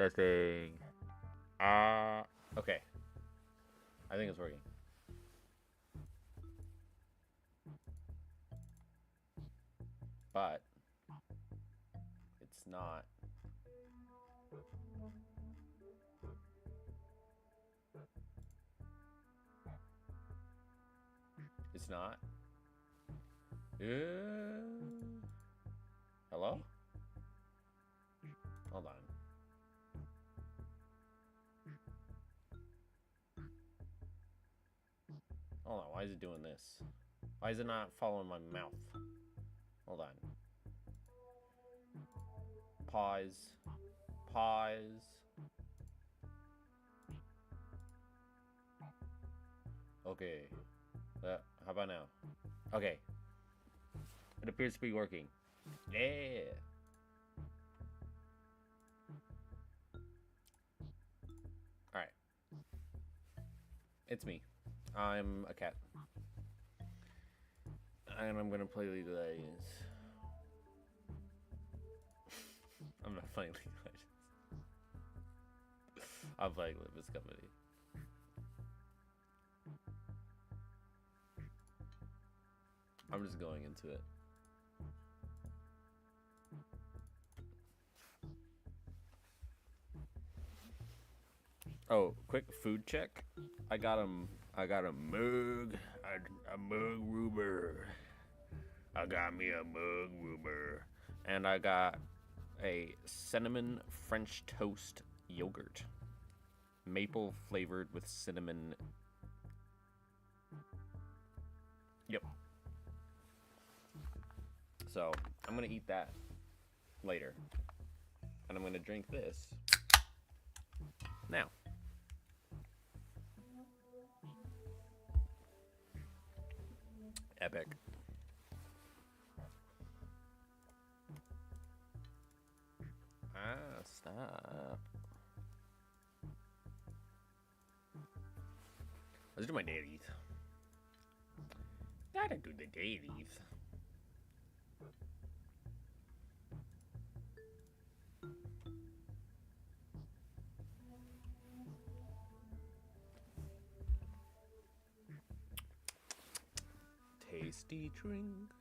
Testing. Okay. I think it's working. But it's not. It's not. Hello? Hello? Hold on. Hold on, why is it doing this? Why is it not following my mouth? Hold on. Pause. Pause. Okay. How about now? Okay. It appears to be working. Yeah. Alright. It's me. I'm a cat. And I'm gonna play League of Legends. I'm not playing League of Legends. I'm playing Limbus Company. I'm just going into it. Oh, quick food check. I got a mug roober. I got me a mug roober. And I got a cinnamon French toast yogurt. Maple flavored with cinnamon. Yep. So, I'm gonna eat that later. And I'm gonna drink this now. Epic. Ah, stop. Let's do my dailies. Gotta do the dailies. Tasty drink.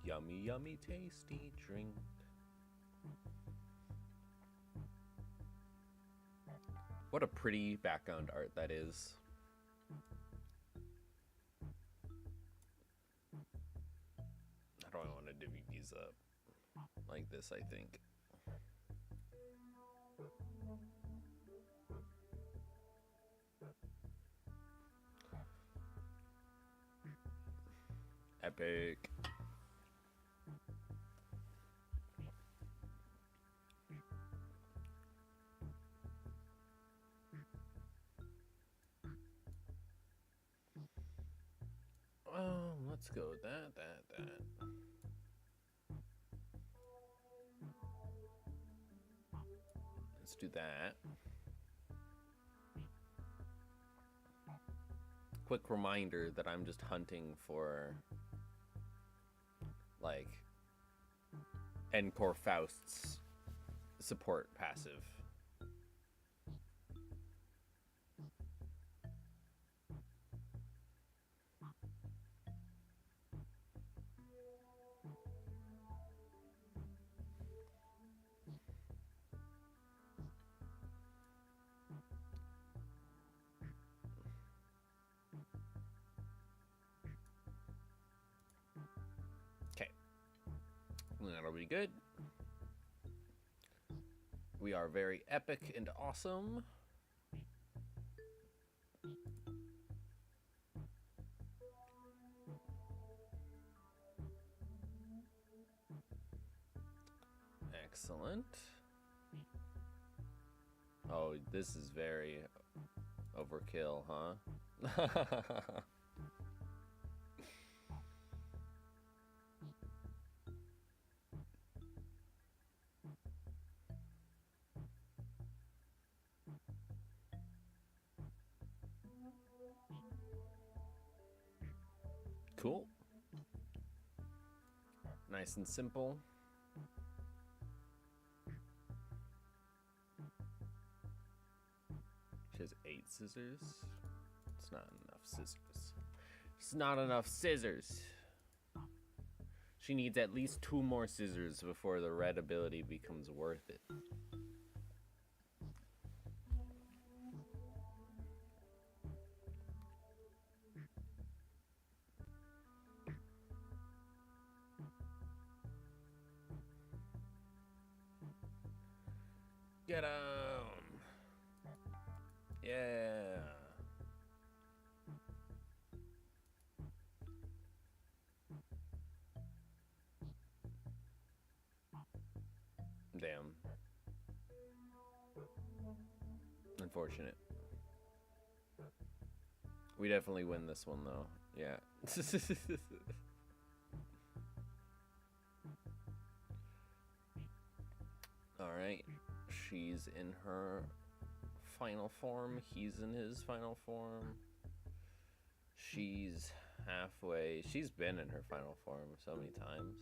Yummy, yummy, tasty drink. What a pretty background art that is. How do I want to divvy these up? Like this, I think. Epic. Let's go with that. Let's do that. Quick reminder that I'm just hunting for, like, Encore Faust's support passive. That'll be good. We are very epic and awesome. Excellent. Oh, this is very overkill, huh? Cool. Nice and simple. She has 8 scissors. It's not enough scissors. It's not enough scissors. She needs at least 2 more scissors before the red ability becomes worth it. Get him! Yeah! Damn. Unfortunate. We definitely win this one, though. Yeah. Alright. She's in her final form. He's in his final form. She's halfway. She's been in her final form so many times.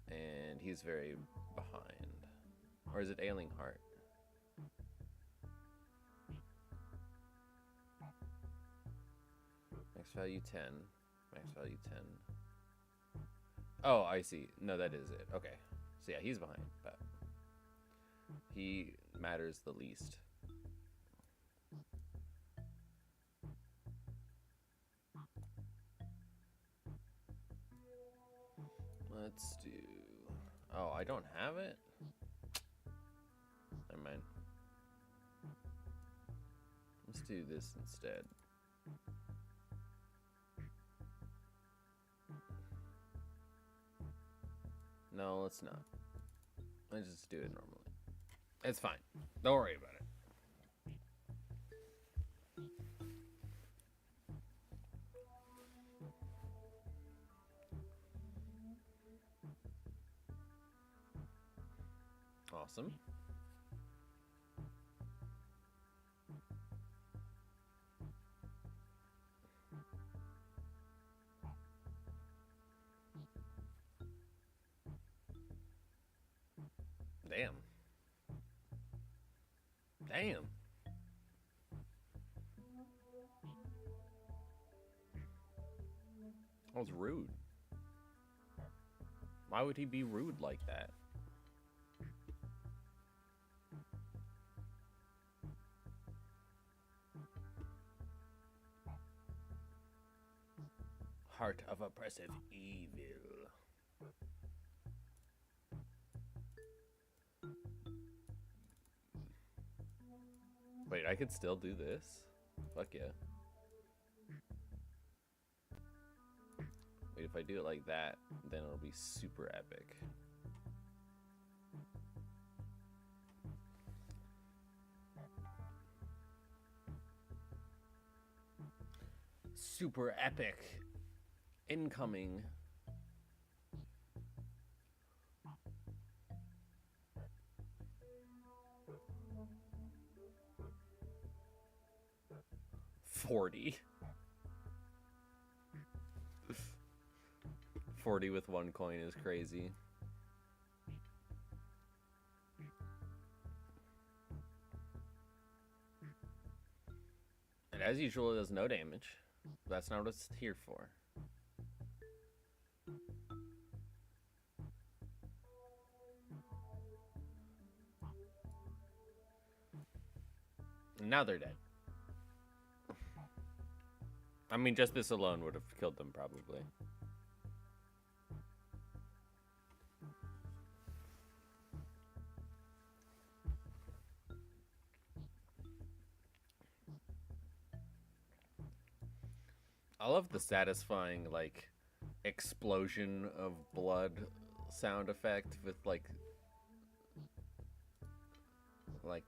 And he's very behind. Or is it Ailing Heart? Max value 10. Max value 10. Oh, I see. No, that is it. Okay. So yeah, he's behind, but he matters the least. Let's do... Oh, I don't have it? Never mind. Let's do this instead. No, let's not. Let's just do it normally. It's fine. Don't worry about it. Awesome. Damn. Damn. That was rude. Why would he be rude like that? Heart of oppressive evil. Wait, I could still do this? Fuck yeah. Wait, if I do it like that, then it'll be super epic. Super epic. Incoming. $40. 40 with one coin is crazy. And as usual, it does no damage. That's not what it's here for. And now they're dead. I mean, just this alone would have killed them, probably. I love the satisfying, like, explosion of blood sound effect with, like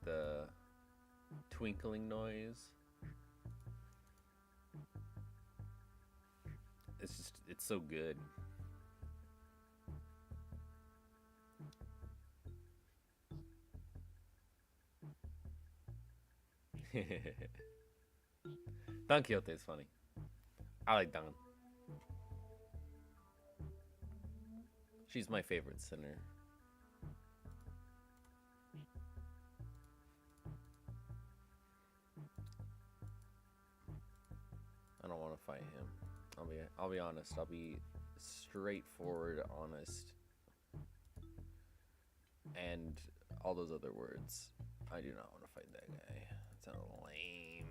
the twinkling noise. It's just, it's so good. Don Quixote is funny. I like Don. She's my favorite sinner. I don't want to fight him. I'll be honest. I'll be straightforward, honest, and all those other words. I do not want to fight that guy. That sounds lame.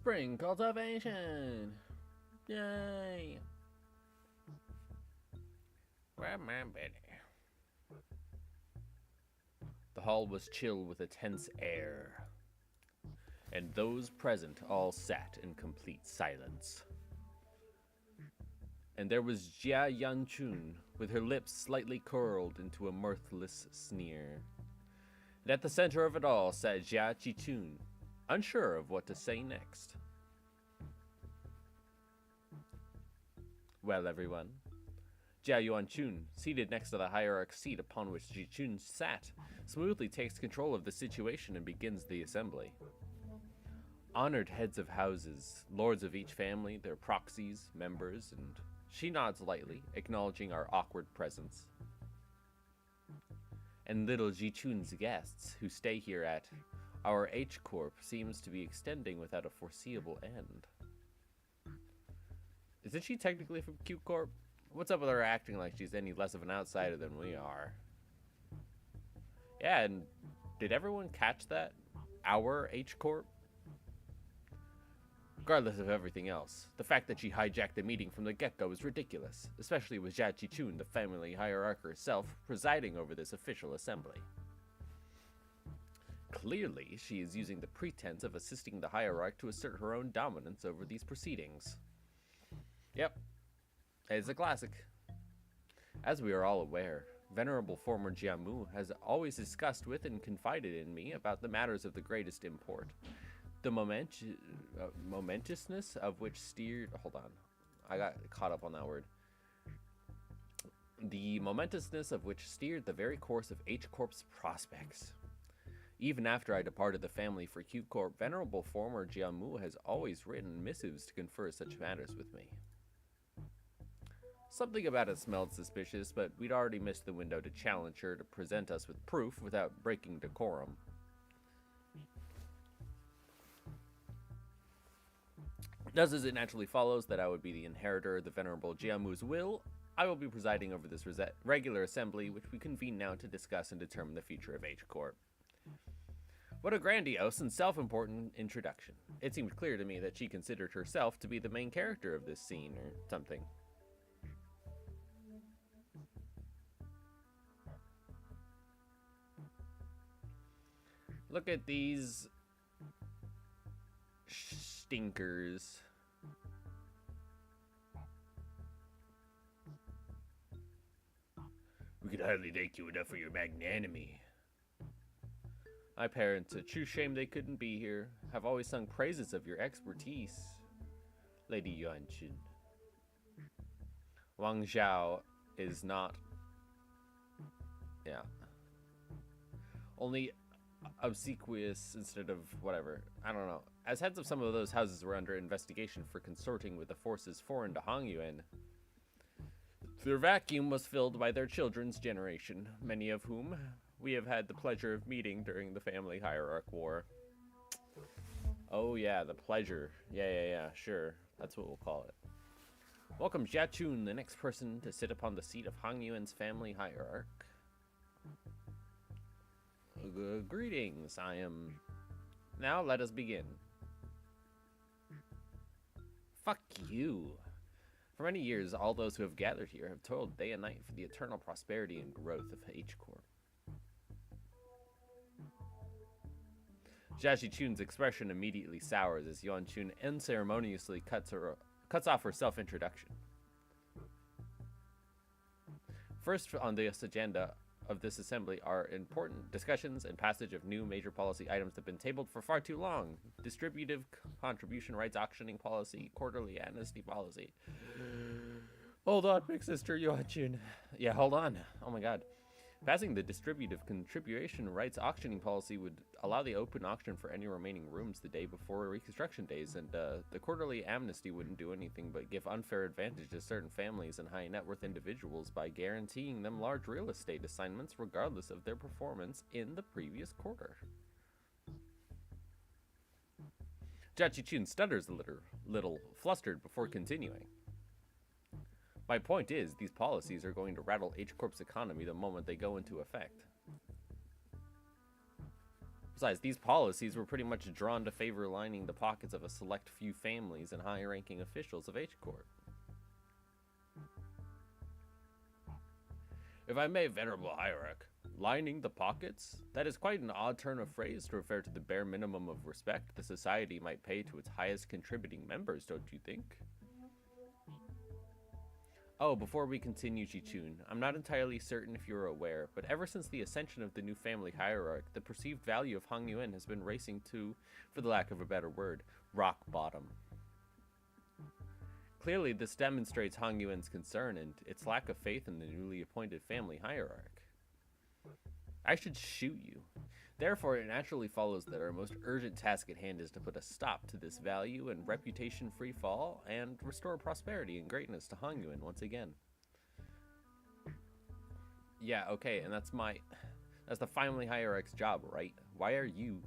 Spring cultivation! Yay! Grab my Betty. The hall was chill with a tense air, and those present all sat in complete silence. And there was Jia Yanchun, with her lips slightly curled into a mirthless sneer. And at the center of it all sat Jia Chichun, unsure of what to say next. Well, everyone, Jia Yuanchun, seated next to the hierarch seat upon which Jichun sat, smoothly takes control of the situation and begins the assembly. Honored heads of houses, lords of each family, their proxies, members, and she nods lightly, acknowledging our awkward presence. And little Jichun's guests, who stay here at our H-Corp, seems to be extending without a foreseeable end. Isn't she technically from Q-Corp? What's up with her acting like she's any less of an outsider than we are? Yeah, and did everyone catch that? Our H-Corp? Regardless of everything else, the fact that she hijacked the meeting from the get-go is ridiculous, especially with Jia Chichun, the family hierarch herself, presiding over this official assembly. Clearly, she is using the pretense of assisting the hierarch to assert her own dominance over these proceedings. Yep, it's a classic. As we are all aware, venerable former Jiamu has always discussed with and confided in me about the matters of the greatest import. The momentousness of which steered... Hold on. I got caught up on that word. The momentousness of which steered the very course of H-Corp's prospects. Even after I departed the family for Q-Corp, venerable former Jiamu has always written missives to confer such matters with me. Something about it smelled suspicious, but we'd already missed the window to challenge her to present us with proof without breaking decorum. Thus, as it naturally follows that I would be the inheritor of the venerable Jiamu's will, I will be presiding over this regular assembly, which we convene now to discuss and determine the future of H-Corp. What a grandiose and self-important introduction. It seemed clear to me that she considered herself to be the main character of this scene, or something. Look at these stinkers. We could hardly thank you enough for your magnanimity. My parents, a true shame they couldn't be here, have always sung praises of your expertise, Lady Yuanqun. Wang Zhao is not... Yeah. Only obsequious instead of whatever. I don't know. As heads of some of those houses were under investigation for consorting with the forces foreign to Hongyuan, their vacuum was filled by their children's generation, many of whom we have had the pleasure of meeting during the family hierarch war. Oh yeah, the pleasure. Yeah, sure. That's what we'll call it. Welcome Jia Chun, the next person to sit upon the seat of Hongyuan's family hierarch. Greetings, I am... Now let us begin. Fuck you. For many years, all those who have gathered here have toiled day and night for the eternal prosperity and growth of H-Corp. Jia Chun's expression immediately sours as Yuan Chun unceremoniously cuts off her self-introduction. First on this agenda of this assembly are important discussions and passage of new major policy items that have been tabled for far too long. Distributive contribution rights auctioning policy, quarterly amnesty policy. Hold on, big sister Yuan Chun. Yeah, hold on. Oh my god. Passing the distributive contribution rights auctioning policy would allow the open auction for any remaining rooms the day before reconstruction days, and the quarterly amnesty wouldn't do anything but give unfair advantage to certain families and high net worth individuals by guaranteeing them large real estate assignments regardless of their performance in the previous quarter. Jia Chun stutters a little flustered before continuing. My point is, these policies are going to rattle H-Corp's economy the moment they go into effect. Besides, these policies were pretty much drawn to favor lining the pockets of a select few families and high-ranking officials of H Court. If I may, venerable hierarch, lining the pockets? That is quite an odd turn of phrase to refer to the bare minimum of respect the society might pay to its highest contributing members, don't you think? Oh, before we continue, Jichun, I'm not entirely certain if you're aware, but ever since the ascension of the new family hierarch, the perceived value of Hong Yuan has been racing to, for the lack of a better word, rock bottom. Clearly, this demonstrates Hong Yuan's concern and its lack of faith in the newly appointed family hierarch. I should shoot you. Therefore, it naturally follows that our most urgent task at hand is to put a stop to this value and reputation free fall and restore prosperity and greatness to Hong Yuan once again. Yeah, okay, and that's the family hierarch's job, right? Why are you?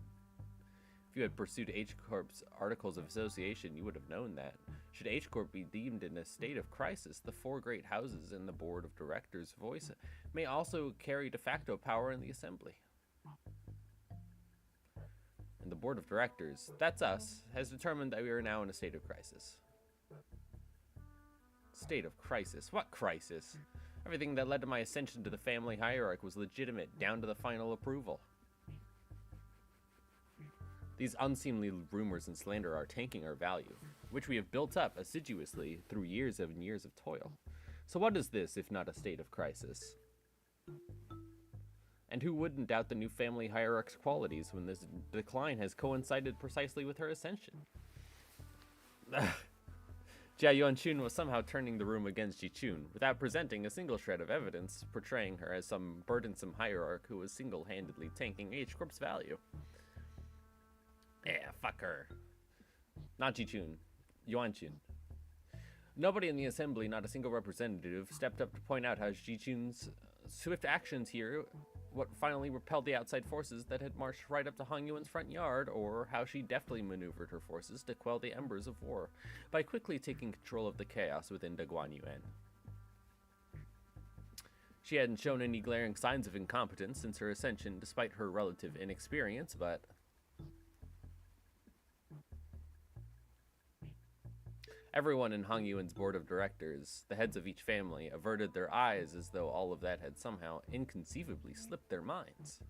If you had pursued H Corp's articles of association, you would have known that. Should H Corp be deemed in a state of crisis, the four great houses and the board of directors' voice may also carry de facto power in the assembly. And the board of directors, that's us, has determined that we are now in a state of crisis. State of crisis? What crisis? Everything that led to my ascension to the family hierarch was legitimate, down to the final approval. These unseemly rumors and slander are tanking our value, which we have built up assiduously through years and years of toil. So what is this, if not a state of crisis? And who wouldn't doubt the new family hierarch's qualities when this decline has coincided precisely with her ascension? Jia Yuanchun was somehow turning the room against Jichun, without presenting a single shred of evidence, portraying her as some burdensome hierarch who was single-handedly tanking H Corp's value. Yeah, fuck her. Not Jichun. Yuanchun. Nobody in the assembly, not a single representative, stepped up to point out how Jichun's swift actions here what finally repelled the outside forces that had marched right up to Hong Yuan's front yard, or how she deftly maneuvered her forces to quell the embers of war by quickly taking control of the chaos within Daguan Yuan. She hadn't shown any glaring signs of incompetence since her ascension, despite her relative inexperience, but everyone in Hong Yuan's board of directors, the heads of each family, averted their eyes as though all of that had somehow inconceivably slipped their minds.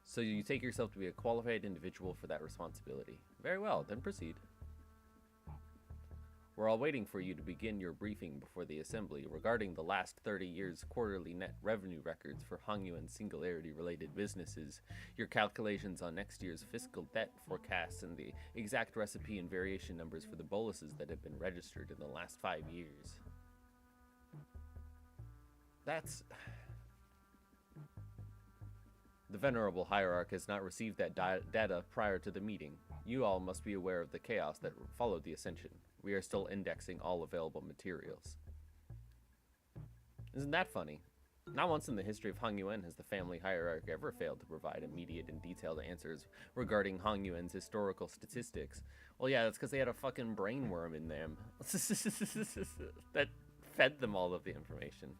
So you take yourself to be a qualified individual for that responsibility. Very well, then proceed. We're all waiting for you to begin your briefing before the assembly regarding the last 30 years' quarterly net revenue records for Hong Yuan singularity-related businesses, your calculations on next year's fiscal debt forecasts, and the exact recipe and variation numbers for the boluses that have been registered in the last 5 years. That's... The venerable hierarch has not received that data prior to the meeting. You all must be aware of the chaos that followed the ascension. We are still indexing all available materials. Isn't that funny? Not once in the history of Hong Yuan has the family hierarch ever failed to provide immediate and detailed answers regarding Hong Yuan's historical statistics. Well, yeah, that's because they had a fucking brain worm in them that fed them all of the information.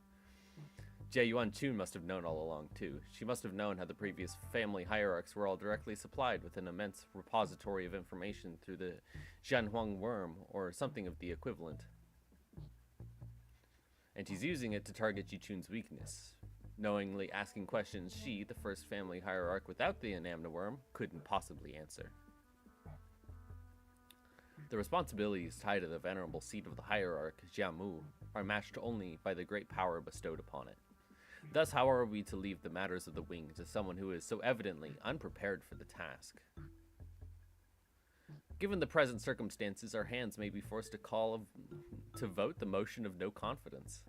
Jia Yuanchun must have known all along, too. She must have known how the previous family hierarchs were all directly supplied with an immense repository of information through the Zhanhuang worm, or something of the equivalent. And she's using it to target Jichun's weakness, knowingly asking questions she, the first family hierarch without the Anamna worm, couldn't possibly answer. The responsibilities tied to the venerable seat of the hierarch, Jiamu, are matched only by the great power bestowed upon it. Thus, how are we to leave the matters of the wing to someone who is so evidently unprepared for the task? Given the present circumstances, our hands may be forced to vote the motion of no confidence.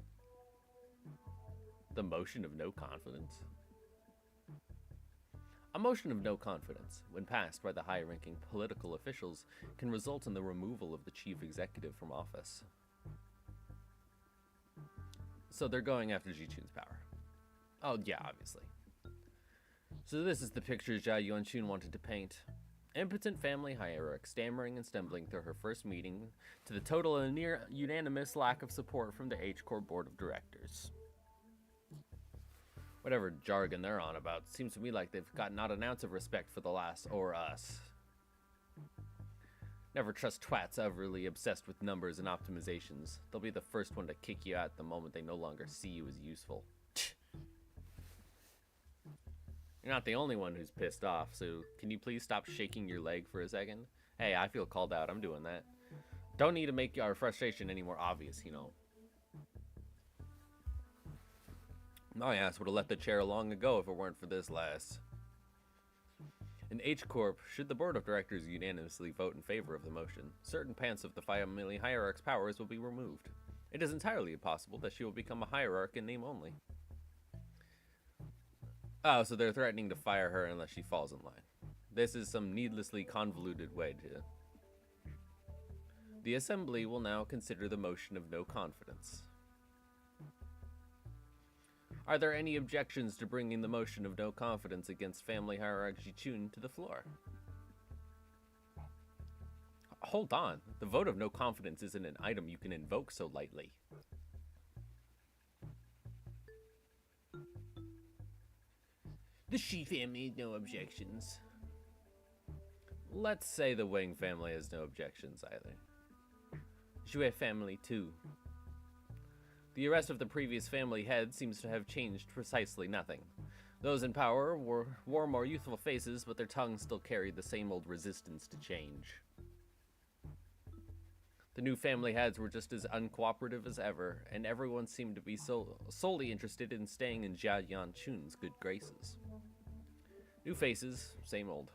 The motion of no confidence? A motion of no confidence, when passed by the high-ranking political officials, can result in the removal of the chief executive from office. So they're going after Jichun's power. Oh, yeah, obviously. So this is the picture Jia Yuanchun wanted to paint. Impotent family hierarch, stammering and stumbling through her first meeting, to the total and near unanimous lack of support from the H Corp board of directors. Whatever jargon they're on about, seems to me like they've got not an ounce of respect for the lass or us. Never trust twats overly obsessed with numbers and optimizations. They'll be the first one to kick you out the moment they no longer see you as useful. You're not the only one who's pissed off, so can you please stop shaking your leg for a second? Hey, I feel called out. I'm doing that. Don't need to make our frustration any more obvious, you know. My ass would have left the chair long ago if it weren't for this lass. In H Corp, should the board of directors unanimously vote in favor of the motion, certain parts of the family hierarch's powers will be removed. It is entirely possible that she will become a hierarch in name only. Oh, so they're threatening to fire her unless she falls in line. This is some needlessly convoluted way to... The assembly will now consider the motion of no confidence. Are there any objections to bringing the motion of no confidence against family hierarch Jichun to the floor? Hold on. The vote of no confidence isn't an item you can invoke so lightly. The Shi family has no objections. Let's say the Wang family has no objections either. Xue family too. The arrest of the previous family head seems to have changed precisely nothing. Those in power wore more youthful faces, but their tongues still carried the same old resistance to change. The new family heads were just as uncooperative as ever, and everyone seemed to be solely interested in staying in Jia Yanchun's good graces. New faces, same old.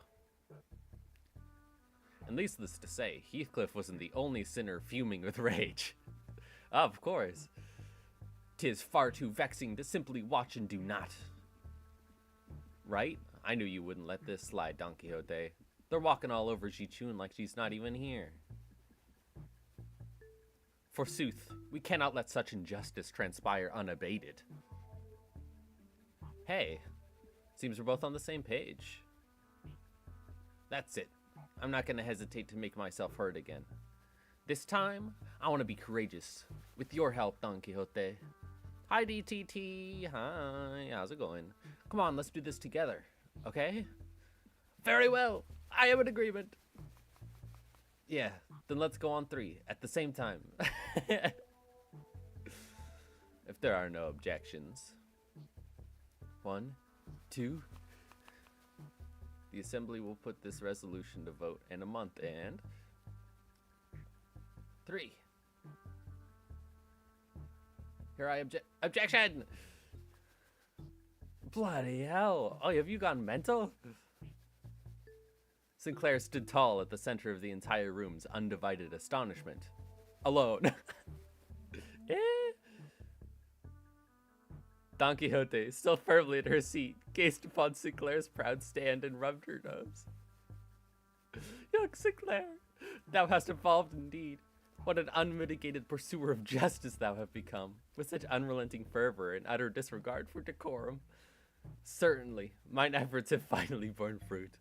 And needless to say, Heathcliff wasn't the only sinner fuming with rage. Of course. 'Tis far too vexing to simply watch and do not. Right? I knew you wouldn't let this slide, Don Quixote. They're walking all over Jichun like she's not even here. Forsooth, we cannot let such injustice transpire unabated. Hey, seems we're both on the same page. That's it. I'm not going to hesitate to make myself heard again. This time, I want to be courageous. With your help, Don Quixote. Hi, DTT. Hi, how's it going? Come on, let's do this together, okay? Very well. I am in agreement. Yeah, then let's go on 3 at the same time. If there are no objections. 1, 2. The assembly will put this resolution to vote in a month, and 3. Here I objection! Bloody hell. Oh, have you gone mental? Sinclair stood tall at the center of the entire room's undivided astonishment. Alone. Don Quixote, still firmly in her seat, gazed upon Sinclair's proud stand and rubbed her nose. Young Sinclair, thou hast evolved indeed. What an unmitigated pursuer of justice thou have become, with such unrelenting fervor and utter disregard for decorum. Certainly, mine efforts have finally borne fruit.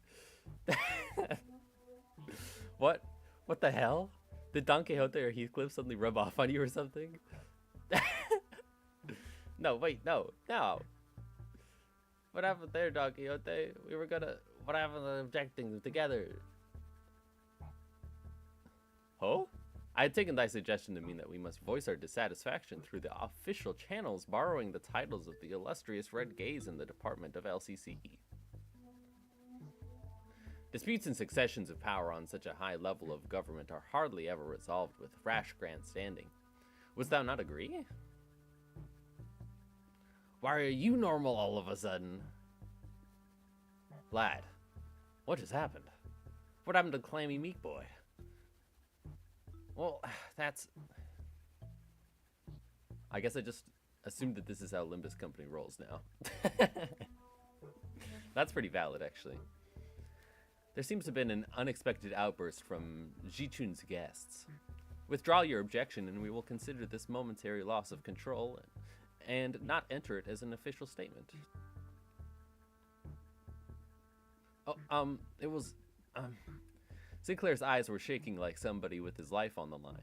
What? What the hell? Did Don Quixote or Heathcliff suddenly rub off on you or something? No, wait, no. What happened there, Don Quixote? What happened to objecting together? Oh? I had taken thy suggestion to mean that we must voice our dissatisfaction through the official channels, borrowing the titles of the illustrious Red Gaze in the department of LCCE. Disputes and successions of power on such a high level of government are hardly ever resolved with rash grandstanding. Wouldst thou not agree? Why are you normal all of a sudden? Lad, what just happened? What happened to Clammy Meat Boy? Well, that's... I guess I just assumed that this is how Limbus Company rolls now. That's pretty valid, actually. There seems to have been an unexpected outburst from Jichun's guests. Withdraw your objection and we will consider this momentary loss of control and not enter it as an official statement. Oh, it was, Sinclair's eyes were shaking like somebody with his life on the line.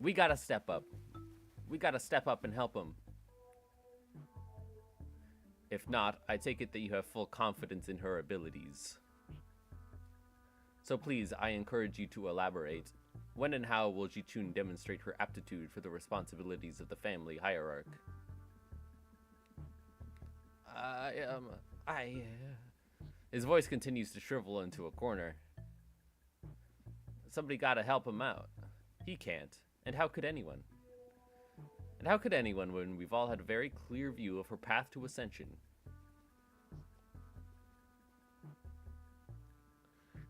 We gotta step up. We gotta step up and help him. If not, I take it that you have full confidence in her abilities. So please, I encourage you to elaborate. When and how will Ji-chun demonstrate her aptitude for the responsibilities of the family hierarch? His voice continues to shrivel into a corner. Somebody gotta help him out. He can't. And how could anyone? And how could anyone when we've all had a very clear view of her path to ascension?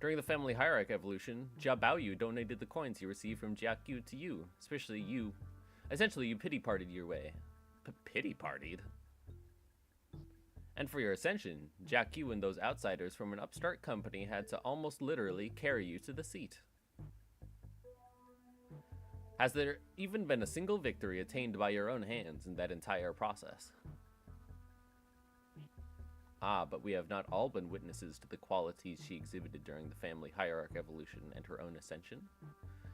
During the family hierarch evolution, Jia Baoyu donated the coins he received from Jiaqu to you, especially you. Essentially, you pity-partied your way. Pity-partied? And for your ascension, Jiaqu and those outsiders from an upstart company had to almost literally carry you to the seat. Has there even been a single victory attained by your own hands in that entire process? Ah, but we have not all been witnesses to the qualities she exhibited during the family hierarch evolution and her own ascension.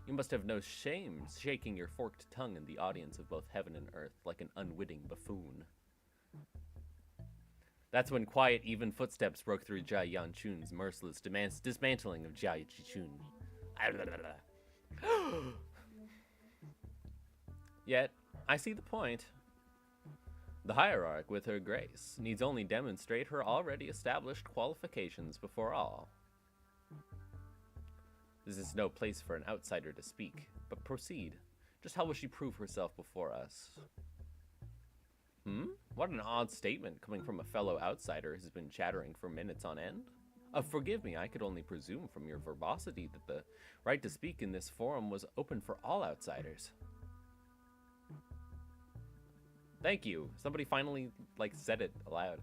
You must have no shame shaking your forked tongue in the audience of both heaven and earth like an unwitting buffoon. That's when quiet, even footsteps broke through Jia Yanchun's merciless dismantling of Jia Ji-chun. Yet, I see the point. The hierarch, with her grace, needs only demonstrate her already established qualifications before all. This is no place for an outsider to speak, but proceed. Just how will she prove herself before us? What an odd statement coming from a fellow outsider who's been chattering for minutes on end. Forgive me, I could only presume from your verbosity that the right to speak in this forum was open for all outsiders. Thank you. Somebody finally, said it aloud.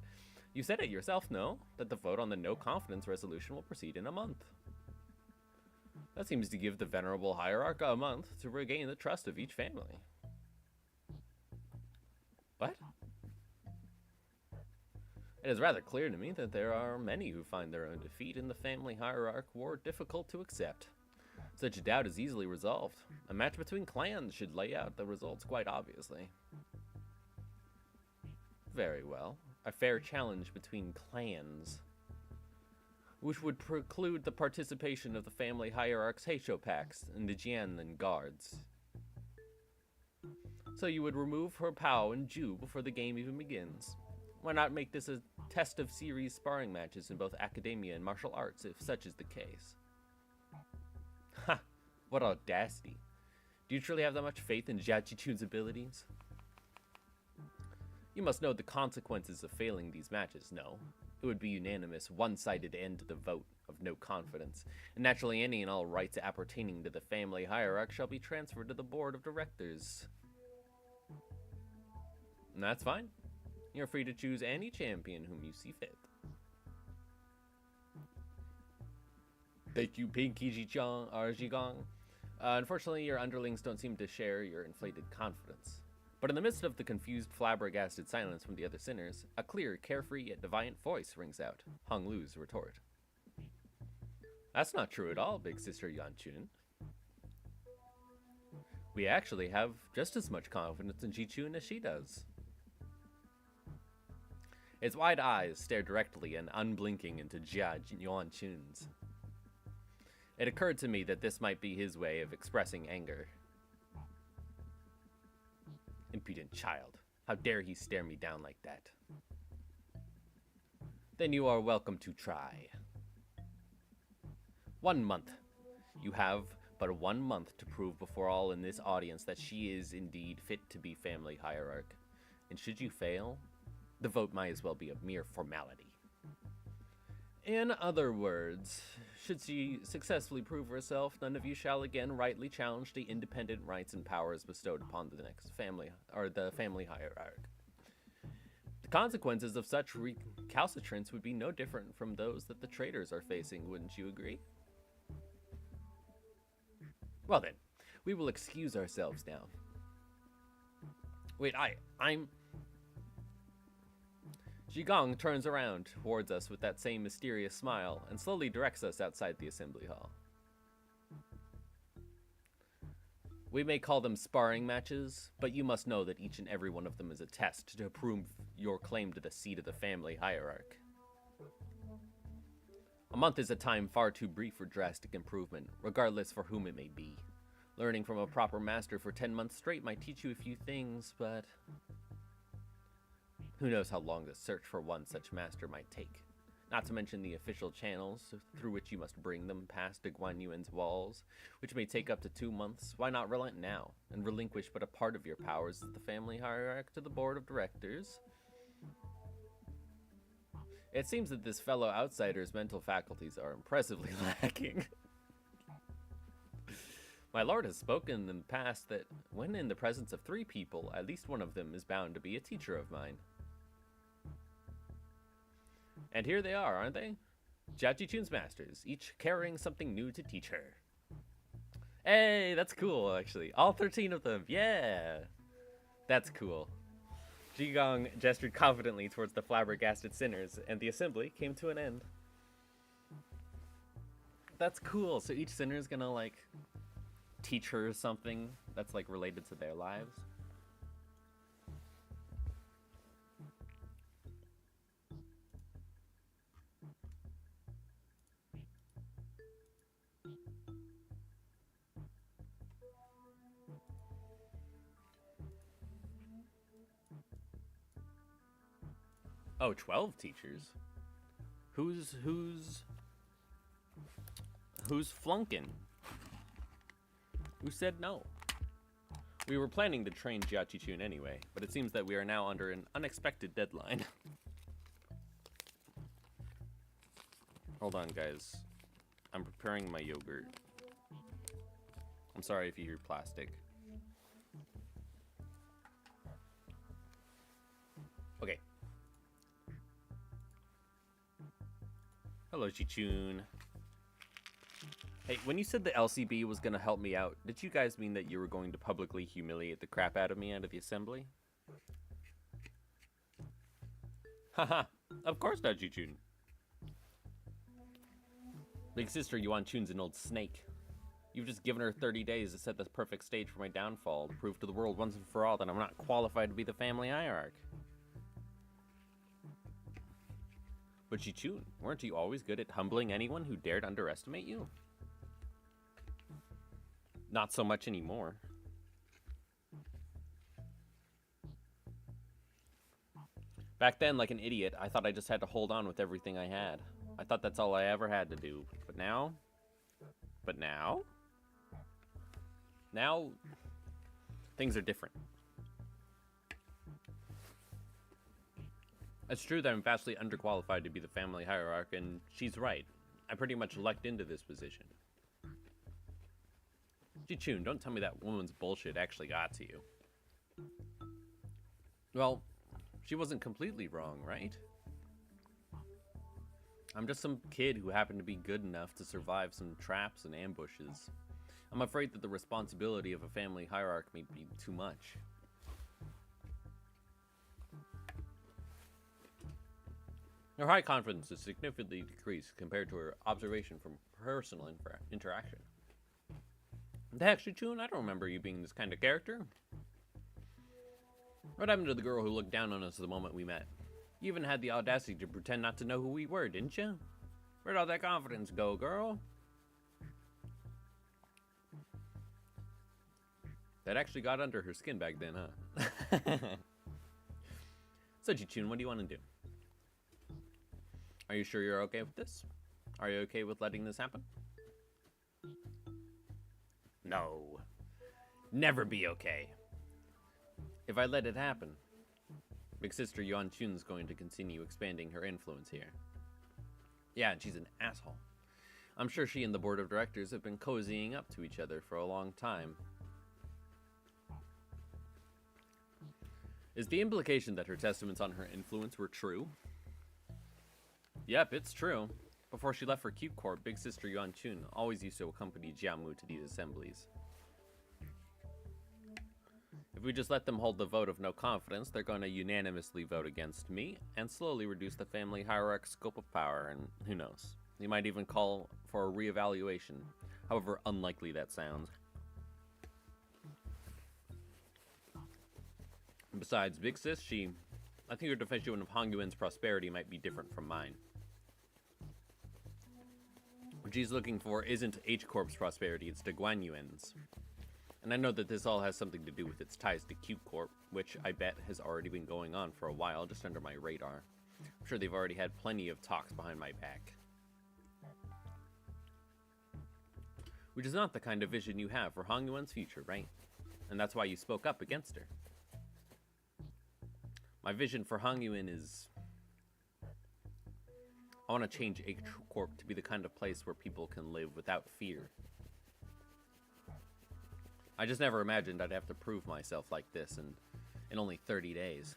You said it yourself, no? That the vote on the no confidence resolution will proceed in a month. That seems to give the venerable hierarch a month to regain the trust of each family. What? It is rather clear to me that there are many who find their own defeat in the family hierarch war difficult to accept. Such a doubt is easily resolved. A match between clans should lay out the results quite obviously. Very well. A fair challenge between clans, which would preclude the participation of the family hierarch's Heisho packs and the Jianlin guards. So you would remove her Pao and Ju before the game even begins. Why not make this a test of series sparring matches in both academia and martial arts, if such is the case? Ha! What audacity. Do you truly have that much faith in Jia Ji-chun's abilities? You must know the consequences of failing these matches, no? It would be unanimous, one-sided end to the vote of no confidence, and naturally any and all rights appertaining to the family hierarch shall be transferred to the board of directors. And that's fine. You're free to choose any champion whom you see fit. Thank you, Pinky Ji-chang, or Jigong. Unfortunately, your underlings don't seem to share your inflated confidence. But in the midst of the confused, flabbergasted silence from the other sinners, a clear, carefree, yet defiant voice rings out, Hong Lu's retort. That's not true at all, big sister Yanchun. We actually have just as much confidence in Ji-chun as she does. Its wide eyes stare directly and unblinking into Jia Yanchun's. It occurred to me that this might be his way of expressing anger. Impudent child. How dare he stare me down like that? Then you are welcome to try. 1 month. You have but 1 month to prove before all in this audience that she is indeed fit to be family hierarch. And should you fail, the vote might as well be a mere formality. In other words, should she successfully prove herself, none of you shall again rightly challenge the independent rights and powers bestowed upon the next family, or the family hierarch. The consequences of such recalcitrance would be no different from those that the traitors are facing, wouldn't you agree? Well then, we will excuse ourselves now. Wait, I'm... Jigong turns around towards us with that same mysterious smile and slowly directs us outside the assembly hall. We may call them sparring matches, but you must know that each and every one of them is a test to prove your claim to the seat of the family hierarch. A month is a time far too brief for drastic improvement, regardless for whom it may be. Learning from a proper master for 10 months straight might teach you a few things, but who knows how long the search for one such master might take. Not to mention the official channels through which you must bring them past de Guan Yuan's walls, which may take up to 2 months. Why not relent now, and relinquish but a part of your powers as the family hierarch to the board of directors? It seems that this fellow outsider's mental faculties are impressively lacking. My lord has spoken in the past that when in the presence of 3 people, at least one of them is bound to be a teacher of mine. And here they are, aren't they? Jiaji Chun's masters, each carrying something new to teach her. Hey, that's cool, actually. All 13 of them, yeah! That's cool. Jigong gestured confidently towards the flabbergasted sinners, and the assembly came to an end. That's cool. So each sinner is gonna, like, teach her something that's, like, related to their lives. Oh, 12 teachers? Who's flunking? Who said no? We were planning to train Jiachi Chun anyway, but it seems that we are now under an unexpected deadline. Hold on, guys. I'm preparing my yogurt. I'm sorry if you hear plastic. Okay. Hello, Chichun. Hey, when you said the LCB was gonna help me out, did you guys mean that you were going to publicly humiliate the crap out of me out of the assembly? Haha, of course not, Chichun. Big sister Yuan Chun's an old snake. You've just given her 30 days to set the perfect stage for my downfall, to prove to the world once and for all that I'm not qualified to be the family hierarch. But Chichun, weren't you always good at humbling anyone who dared underestimate you? Not so much anymore. Back then, like an idiot, I thought I just had to hold on with everything I had. I thought that's all I ever had to do. But now? Now, things are different. It's true that I'm vastly underqualified to be the family hierarch, and she's right. I pretty much lucked into this position. Chichun, don't tell me that woman's bullshit actually got to you. Well, she wasn't completely wrong, right? I'm just some kid who happened to be good enough to survive some traps and ambushes. I'm afraid that the responsibility of a family hierarch may be too much. Her high confidence is significantly decreased compared to her observation from personal interaction. The heck, Chichun, I don't remember you being this kind of character. What happened to the girl who looked down on us the moment we met? You even had the audacity to pretend not to know who we were, didn't you? Where'd all that confidence go, girl? That actually got under her skin back then, huh? So, Chichun, what do you want to do? Are you sure you're okay with this? Are you okay with letting this happen? No. Never be okay. If I let it happen, Big Sister Yuan Chun's going to continue expanding her influence here. Yeah, and she's an asshole. I'm sure she and the board of directors have been cozying up to each other for a long time. Is the implication that her testaments on her influence were true? Yep, it's true. Before she left for Cube Corp, Big Sister Yuan Chun always used to accompany Jiamu to these assemblies. If we just let them hold the vote of no confidence, they're going to unanimously vote against me and slowly reduce the family hierarch's scope of power, and who knows. They might even call for a reevaluation, however unlikely that sounds. Besides, Big Sis, I think her definition of Hong Yuan's prosperity might be different from mine. What she's looking for isn't H Corp's prosperity, it's the Guan Yuan's. And I know that this all has something to do with its ties to Q Corp, which I bet has already been going on for a while, just under my radar. I'm sure they've already had plenty of talks behind my back. Which is not the kind of vision you have for Hong Yuan's future, right? And that's why you spoke up against her. My vision for Hong Yuan is... I want to change H Corp to be the kind of place where people can live without fear. I just never imagined I'd have to prove myself like this in only 30 days.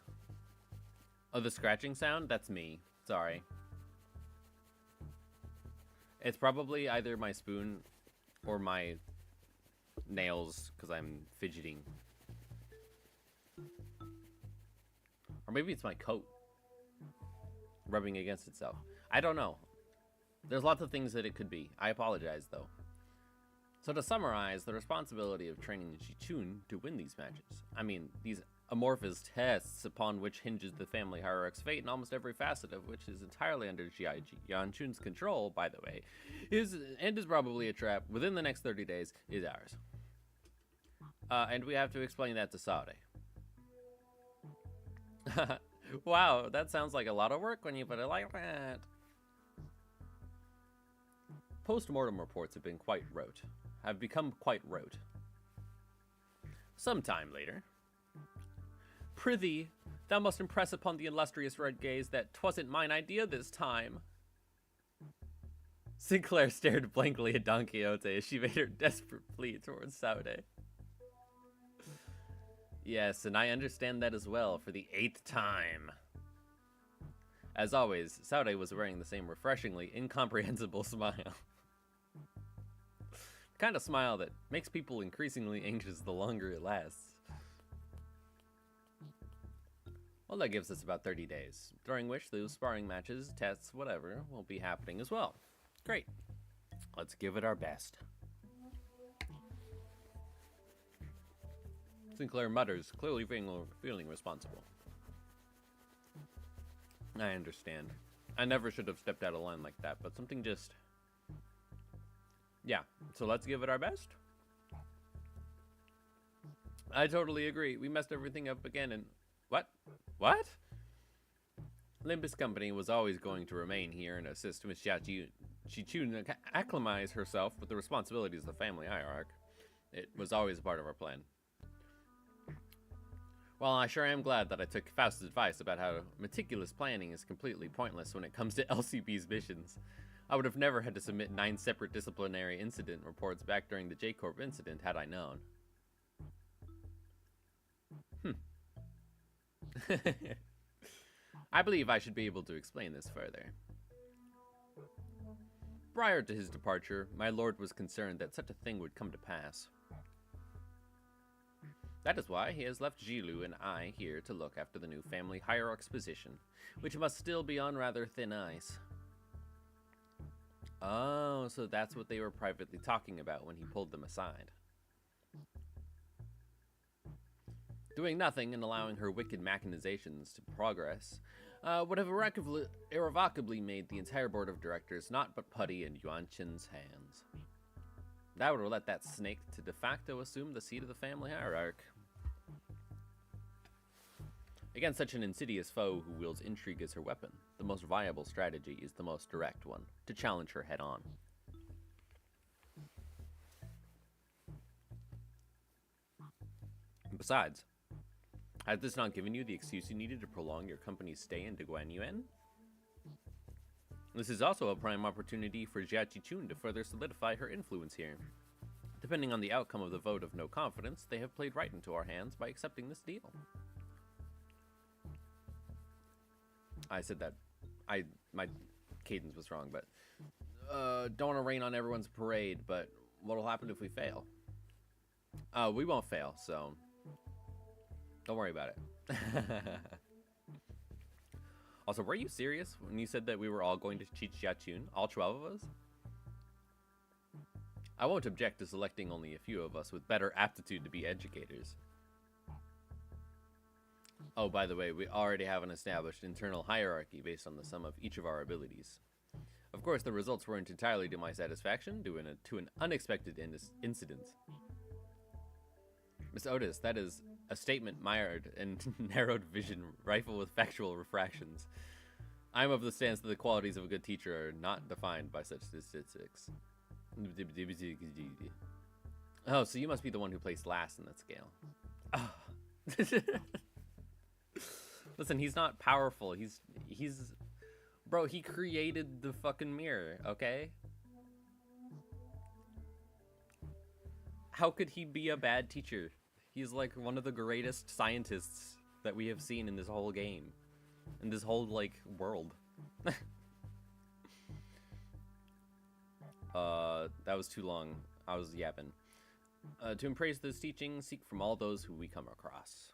Oh, the scratching sound? That's me. Sorry. It's probably either my spoon or my nails, because I'm fidgeting. Or maybe it's my coat rubbing against itself. I don't know. There's lots of things that it could be. I apologize, though. So to summarize, the responsibility of training Jichun to win these matches. I mean, these amorphous tests upon which hinges the family hierarch's fate, and almost every facet of which is entirely under Yanchun's control, by the way, is probably a trap within the next 30 days, is ours. And we have to explain that to Sade. Wow, that sounds like a lot of work when you put it like that. Post-mortem reports have become quite rote. Sometime later. Prithee, thou must impress upon the illustrious red gaze that 'twasn't mine idea this time. Sinclair stared blankly at Don Quixote as she made her desperate plea towards Saude. Yes, and I understand that as well for the 8th time. As always, Saude was wearing the same refreshingly incomprehensible smile. The kind of smile that makes people increasingly anxious the longer it lasts. Well, that gives us about 30 days, during which those sparring matches, tests, whatever, will be happening as well. Great. Let's give it our best. Sinclair mutters, clearly feeling responsible. I understand. I never should have stepped out of line like that, but something just... Yeah, so let's give it our best. I totally agree. We messed everything up again and... What? What? Limbus Company was always going to remain here and assist Miss Jichun acclimatize herself with the responsibilities of the family hierarch. It was always a part of our plan. Well, I sure am glad that I took Faust's advice about how meticulous planning is completely pointless when it comes to LCB's missions. I would have never had to submit 9 separate disciplinary incident reports back during the J-Corp incident had I known. I believe I should be able to explain this further. Prior to his departure, my lord was concerned that such a thing would come to pass. That is why he has left Jilu and I here to look after the new family hierarch's position, which must still be on rather thin ice. Oh, so that's what they were privately talking about when he pulled them aside. Doing nothing and allowing her wicked machinations to progress would have irrevocably made the entire board of directors not but putty in Yuan Qin's hands. That would have let that snake to de facto assume the seat of the family hierarch. Against such an insidious foe who wields intrigue as her weapon, the most viable strategy is the most direct one, to challenge her head on. Besides, has this not given you the excuse you needed to prolong your company's stay in Guan Yuan? This is also a prime opportunity for Jia Qichun to further solidify her influence here. Depending on the outcome of the vote of no confidence, they have played right into our hands by accepting this deal. I said that. My cadence was wrong, but don't want to rain on everyone's parade, but what'll happen if we fail? We won't fail, so don't worry about it. Also, were you serious when you said that we were all going to teach Jiachun, all 12 of us? I won't object to selecting only a few of us with better aptitude to be educators. Oh, by the way, we already have an established internal hierarchy based on the sum of each of our abilities. Of course, the results weren't entirely to my satisfaction due to an unexpected incident. Miss Otis, that is a statement mired in narrowed vision, rifled with factual refractions. I am of the stance that the qualities of a good teacher are not defined by such statistics. Oh, so you must be the one who placed last in that scale. Oh. Listen, he's not powerful. He's bro, he created the fucking mirror, okay? How could he be a bad teacher? He's like one of the greatest scientists that we have seen in this whole game. In this whole, like, world. That was too long. I was yapping. To embrace this teaching, seek from all those who we come across.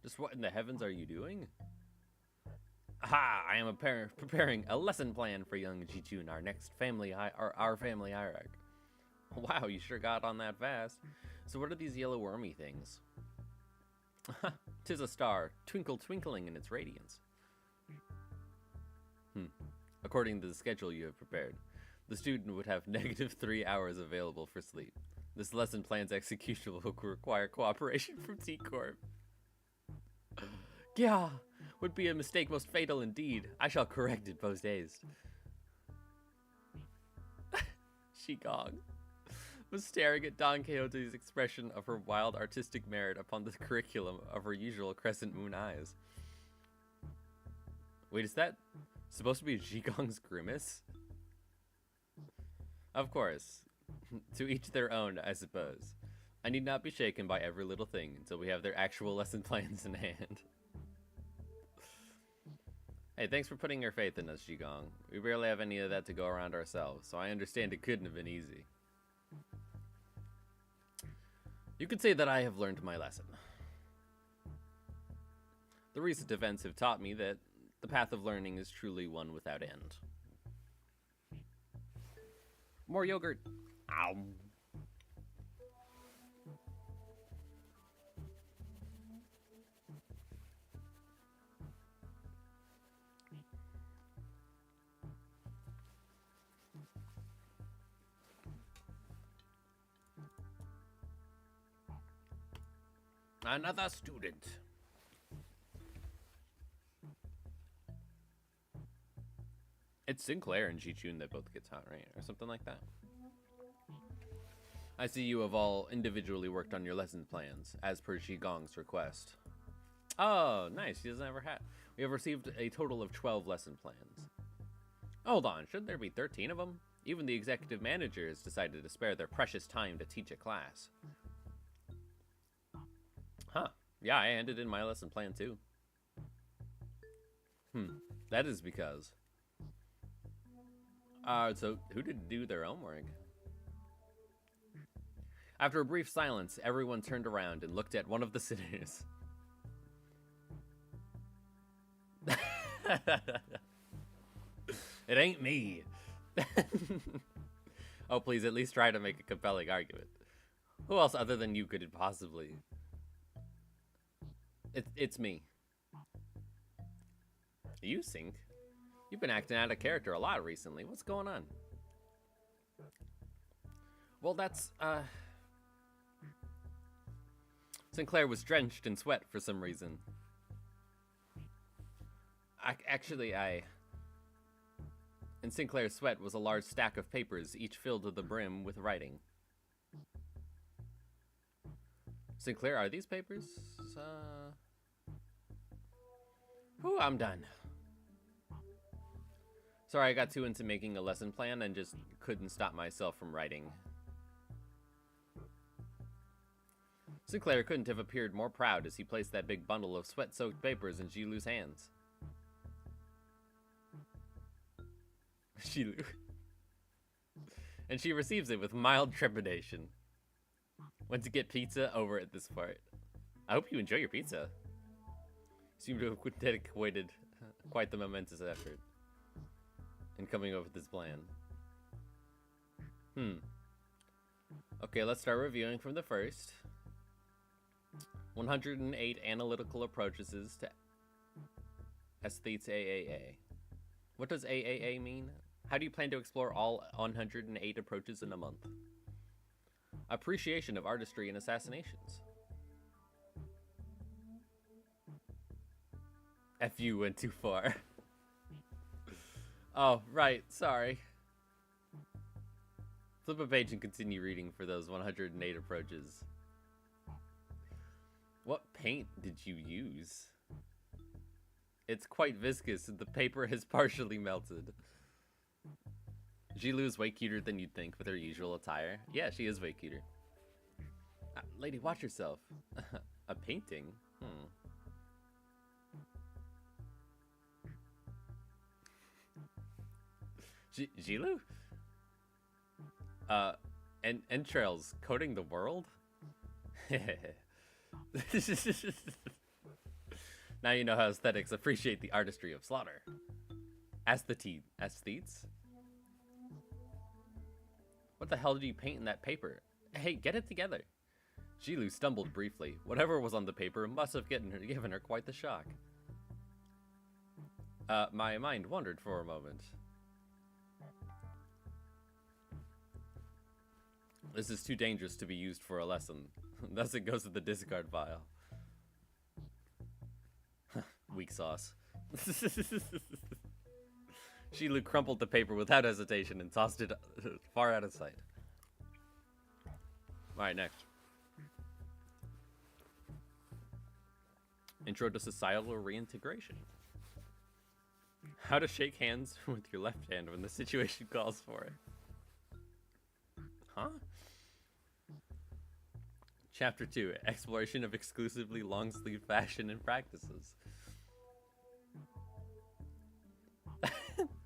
Just what in the heavens are you doing? Aha! I am preparing a lesson plan for young Ji-chun, our next family hierarch. Wow, you sure got on that fast. So what are these yellow wormy things? 'Tis a star, twinkling in its radiance. According to the schedule you have prepared, the student would have -3 hours available for sleep. This lesson plan's execution will require cooperation from T-Corp. Yeah, would be a mistake most fatal indeed. I shall correct it post haste. Shigong was staring at Don Quixote's expression of her wild artistic merit upon the curriculum of her usual crescent moon eyes. Wait, is that supposed to be Shigong's grimace? Of course. To each their own, I suppose. I need not be shaken by every little thing until we have their actual lesson plans in hand. Hey, thanks for putting your faith in us, Shigong. We barely have any of that to go around ourselves, so I understand it couldn't have been easy. You could say that I have learned my lesson. The recent events have taught me that the path of learning is truly one without end. More yogurt. Ow. Another student. It's Sinclair and Ji-chun that both gets hot, right? Or something like that. I see you have all individually worked on your lesson plans, as per Shigong's request. Oh, nice. She doesn't have her hat. We have received a total of 12 lesson plans. Hold on, shouldn't there be 13 of them? Even the executive manager has decided to spare their precious time to teach a class. Huh. Yeah, I handed in my lesson plan too. That is because... so who did do their homework? After a brief silence, everyone turned around and looked at one of the sitters. It ain't me. Oh, please, at least try to make a compelling argument. Who else other than you could it possibly... It's me. You, Sink? You've been acting out of character a lot recently. What's going on? Well, that's, Sinclair was drenched in sweat for some reason. In Sinclair's sweat was a large stack of papers, each filled to the brim with writing. Sinclair, are these papers? Whew, I'm done. Sorry, I got too into making a lesson plan and just couldn't stop myself from writing. Sinclair couldn't have appeared more proud as he placed that big bundle of sweat-soaked papers in Jilu's hands. Jilu. And she receives it with mild trepidation. Went to get pizza over at this part. I hope you enjoy your pizza. Seem to have dedicated quite the momentous effort in coming up with this plan. Okay, let's start reviewing from the first. 108 analytical approaches to aesthetes AAA. What does AAA mean? How do you plan to explore all 108 approaches in a month? Appreciation of artistry and assassinations. FU went too far. Oh, right, sorry. Flip a page and continue reading for those 108 approaches. What paint did you use? It's quite viscous and the paper has partially melted. Jilu is way cuter than you'd think with her usual attire. Yeah, she is way cuter. Lady, watch yourself. A painting? Jilu? Entrails coating the world? Now you know how aesthetics appreciate the artistry of slaughter. Aesthetes? What the hell did you paint in that paper? Hey, get it together. Jilu stumbled briefly. Whatever was on the paper must have given her quite the shock. My mind wandered for a moment. This is too dangerous to be used for a lesson. Thus it goes to the discard pile. Weak sauce. Jilu crumpled the paper without hesitation and tossed it far out of sight. Alright, next. Intro to societal reintegration. How to shake hands with your left hand when the situation calls for it. Huh? Chapter 2, Exploration of exclusively long-sleeve fashion and practices.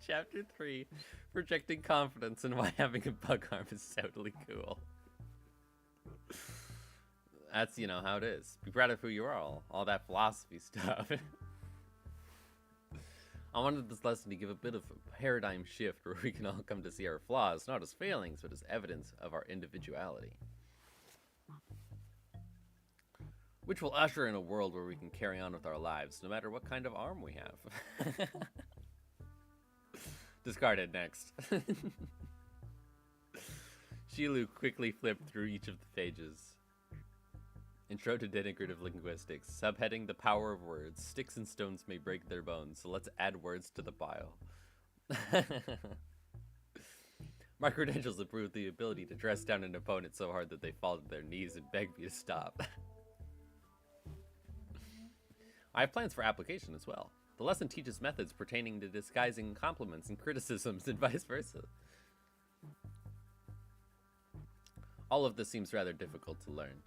Chapter 3, Projecting confidence and why having a bug arm is totally cool. That's, you know, how it is. Be proud of who you are, all that philosophy stuff. I wanted this lesson to give a bit of a paradigm shift where we can all come to see our flaws, not as failings, but as evidence of our individuality. Which will usher in a world where we can carry on with our lives, no matter what kind of arm we have. Discarded next. Jilu quickly flipped through each of the pages. Intro to Denigrative Linguistics. Subheading The Power of Words. Sticks and stones may break their bones, so let's add words to the pile. My credentials improve the ability to dress down an opponent so hard that they fall to their knees and beg me to stop. I have plans for application as well. The lesson teaches methods pertaining to disguising compliments and criticisms and vice versa. All of this seems rather difficult to learn.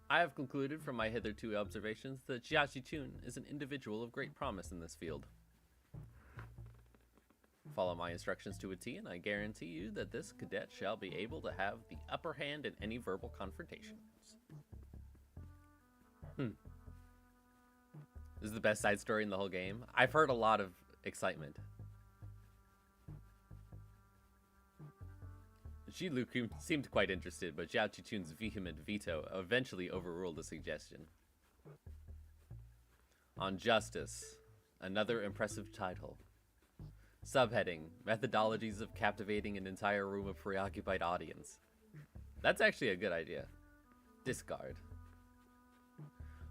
I have concluded from my hitherto observations that Jiaxi-chun is an individual of great promise in this field. Follow my instructions to a T, and I guarantee you that this cadet shall be able to have the upper hand in any verbal confrontations. This is the best side story in the whole game. I've heard a lot of excitement. Jilu seemed quite interested, but Zhao Qiqun's vehement veto eventually overruled the suggestion. On Justice, another impressive title. Subheading, Methodologies of Captivating an Entire Room of Preoccupied Audience. That's actually a good idea. Discard.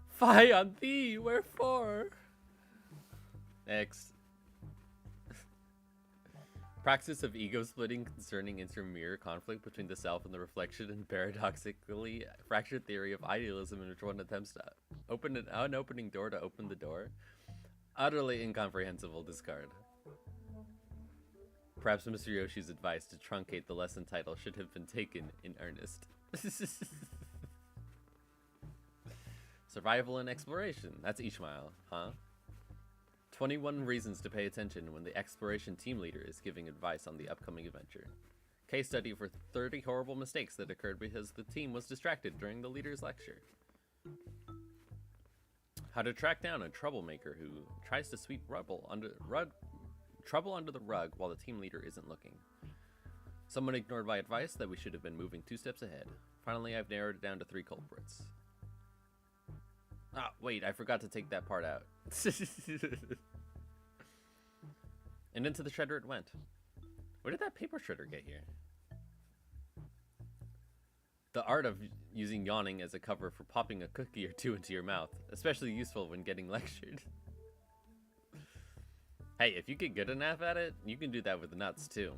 Fie on thee, wherefore? Next. Praxis of ego splitting concerning intramirror conflict between the self and the reflection, and paradoxically fractured theory of idealism in which one attempts to open an unopening door to open the door. Utterly incomprehensible. Discard. Perhaps Mr. Yoshi's advice to truncate the lesson title should have been taken in earnest. Survival and exploration. That's Ishmael, huh? 21 reasons to pay attention when the exploration team leader is giving advice on the upcoming adventure. Case study for 30 horrible mistakes that occurred because the team was distracted during the leader's lecture. How to track down a troublemaker who tries to sweep trouble under the rug while the team leader isn't looking. Someone ignored my advice that we should have been moving 2 steps ahead. Finally, I've narrowed it down to 3 culprits. Ah, wait, I forgot to take that part out. And into the shredder it went. Where did that paper shredder get here? The art of using yawning as a cover for popping a cookie or 2 into your mouth, especially useful when getting lectured. Hey, if you get good enough at it, you can do that with nuts too.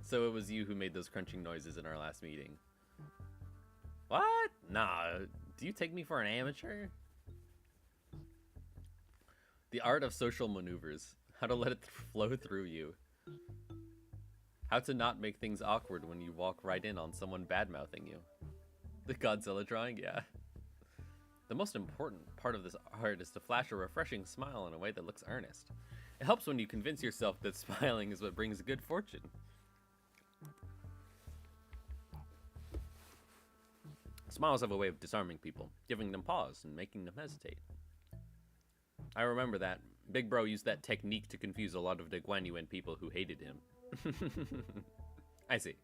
So it was you who made those crunching noises in our last meeting. What? Nah, do you take me for an amateur? The art of social maneuvers. How to let it flow through you. How to not make things awkward when you walk right in on someone bad-mouthing you. The Godzilla drawing? Yeah. The most important part of this art is to flash a refreshing smile in a way that looks earnest. It helps when you convince yourself that smiling is what brings good fortune. Smiles have a way of disarming people, giving them pause and making them hesitate. I remember that. Big Bro used that technique to confuse a lot of the genuine people who hated him. I see.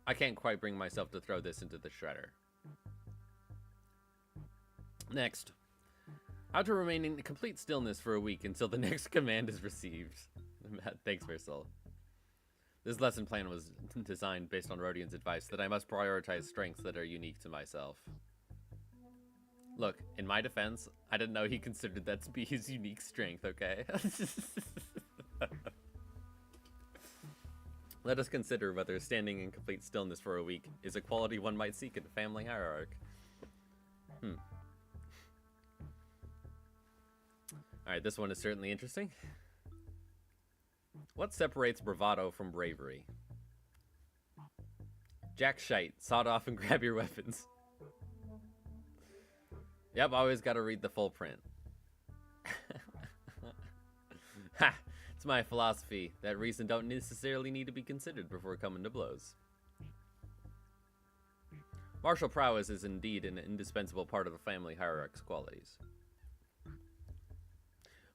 I can't quite bring myself to throw this into the shredder. Next. How to remain in complete stillness for a week until the next command is received. Thanks, Versal. This lesson plan was designed based on Rodian's advice that I must prioritize strengths that are unique to myself. Look, in my defense, I didn't know he considered that to be his unique strength, okay? Let us consider whether standing in complete stillness for a week is a quality one might seek in a family hierarchy. Alright, this one is certainly interesting. What separates bravado from bravery? Jack shite, sawed off and grab your weapons. Yep, always gotta read the full print. Ha! It's my philosophy that reason don't necessarily need to be considered before coming to blows. Martial prowess is indeed an indispensable part of the family hierarchy's qualities.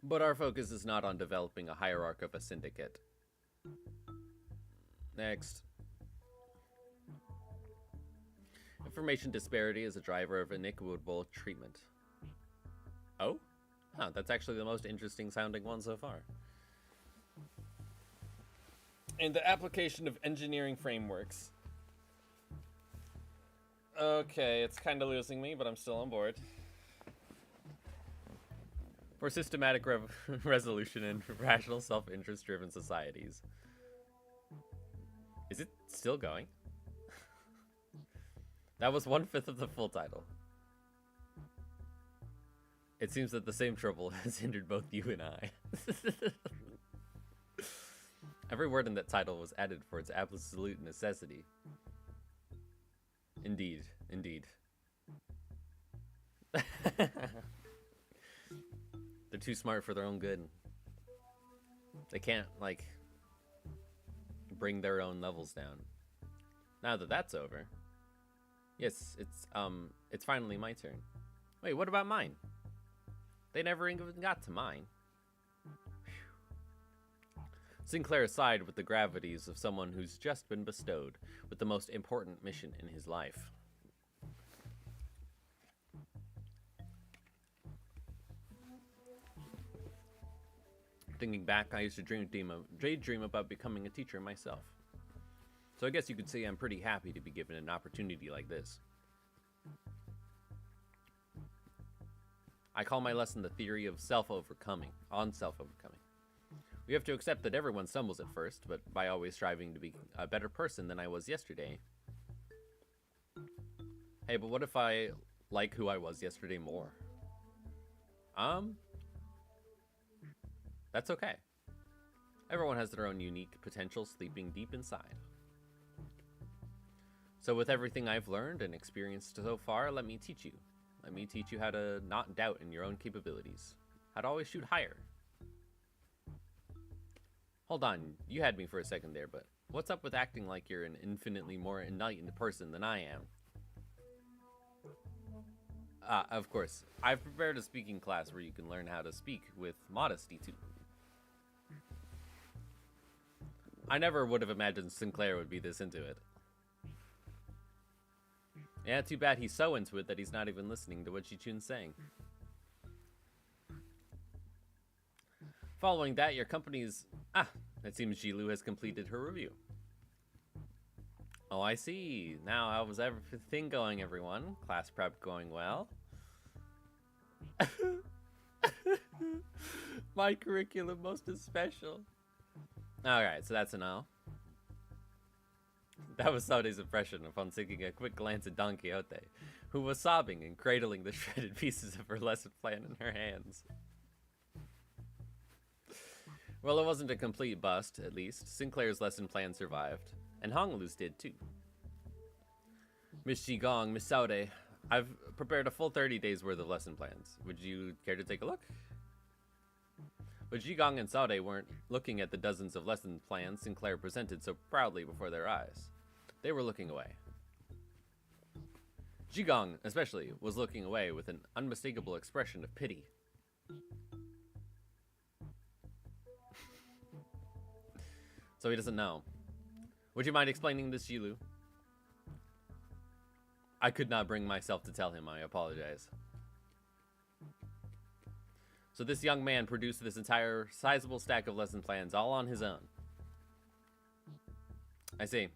But our focus is not on developing a hierarchy of a syndicate. Next. Information disparity is a driver of inequitable treatment. Oh? Huh, that's actually the most interesting sounding one so far. In the application of engineering frameworks. Okay, it's kind of losing me, but I'm still on board. For systematic resolution in rational self-interest driven societies. Is it still going? That was 1/5 of the full title. It seems that the same trouble has hindered both you and I. Every word in that title was added for its absolute necessity. Indeed, indeed. They're too smart for their own good. They can't, like, bring their own levels down. Now that that's over. Yes, it's finally my turn. Wait, what about mine? They never even got to mine. Whew. Sinclair sighed with the gravities of someone who's just been bestowed with the most important mission in his life. Thinking back, I used to daydream about becoming a teacher myself. So I guess you could say I'm pretty happy to be given an opportunity like this. I call my lesson the theory of self-overcoming. We have to accept that everyone stumbles at first, but by always striving to be a better person than I was yesterday. Hey, but what if I like who I was yesterday more? That's okay. Everyone has their own unique potential sleeping deep inside. So with everything I've learned and experienced so far, let me teach you. Let me teach you how to not doubt in your own capabilities. How to always shoot higher. Hold on, you had me for a second there, but what's up with acting like you're an infinitely more enlightened person than I am? Of course. I've prepared a speaking class where you can learn how to speak with modesty I never would have imagined Sinclair would be this into it. Yeah, too bad he's so into it that he's not even listening to what Ji-chun's saying. Following that, your company's... it seems Ji-lu has completed her review. Oh, I see. Now, how was everything going, everyone? Class prep going well? My curriculum most is special. Alright, so that's a no. That was Saude's impression upon taking a quick glance at Don Quixote, who was sobbing and cradling the shredded pieces of her lesson plan in her hands. Well, it wasn't a complete bust, at least. Sinclair's lesson plan survived, and Honglu's did too. Miss Jigong, Miss Saude, I've prepared a full 30 days worth of lesson plans. Would you care to take a look? But Jigong and Saude weren't looking at the dozens of lesson plans Sinclair presented so proudly before their eyes. They were looking away. Jigong, especially, was looking away with an unmistakable expression of pity. So he doesn't know. Would you mind explaining this, Ji-lu? I could not bring myself to tell him. I apologize. So this young man produced this entire sizable stack of lesson plans all on his own. I see.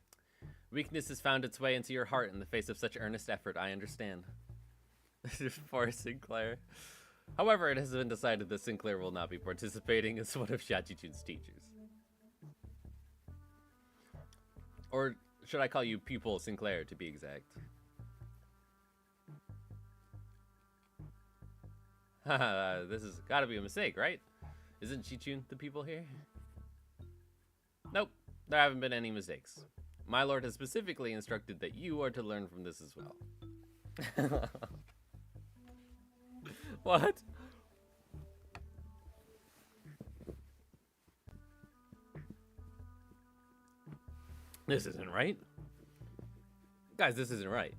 Weakness has found its way into your heart in the face of such earnest effort, I understand. Poor Sinclair. However, it has been decided that Sinclair will not be participating as one of Ji-chun's teachers. Or should I call you pupil Sinclair, to be exact? Haha, this has gotta be a mistake, right? Isn't Ji-chun the pupil here? Nope, there haven't been any mistakes. My lord has specifically instructed that you are to learn from this as well. What? This isn't right. Guys, this isn't right.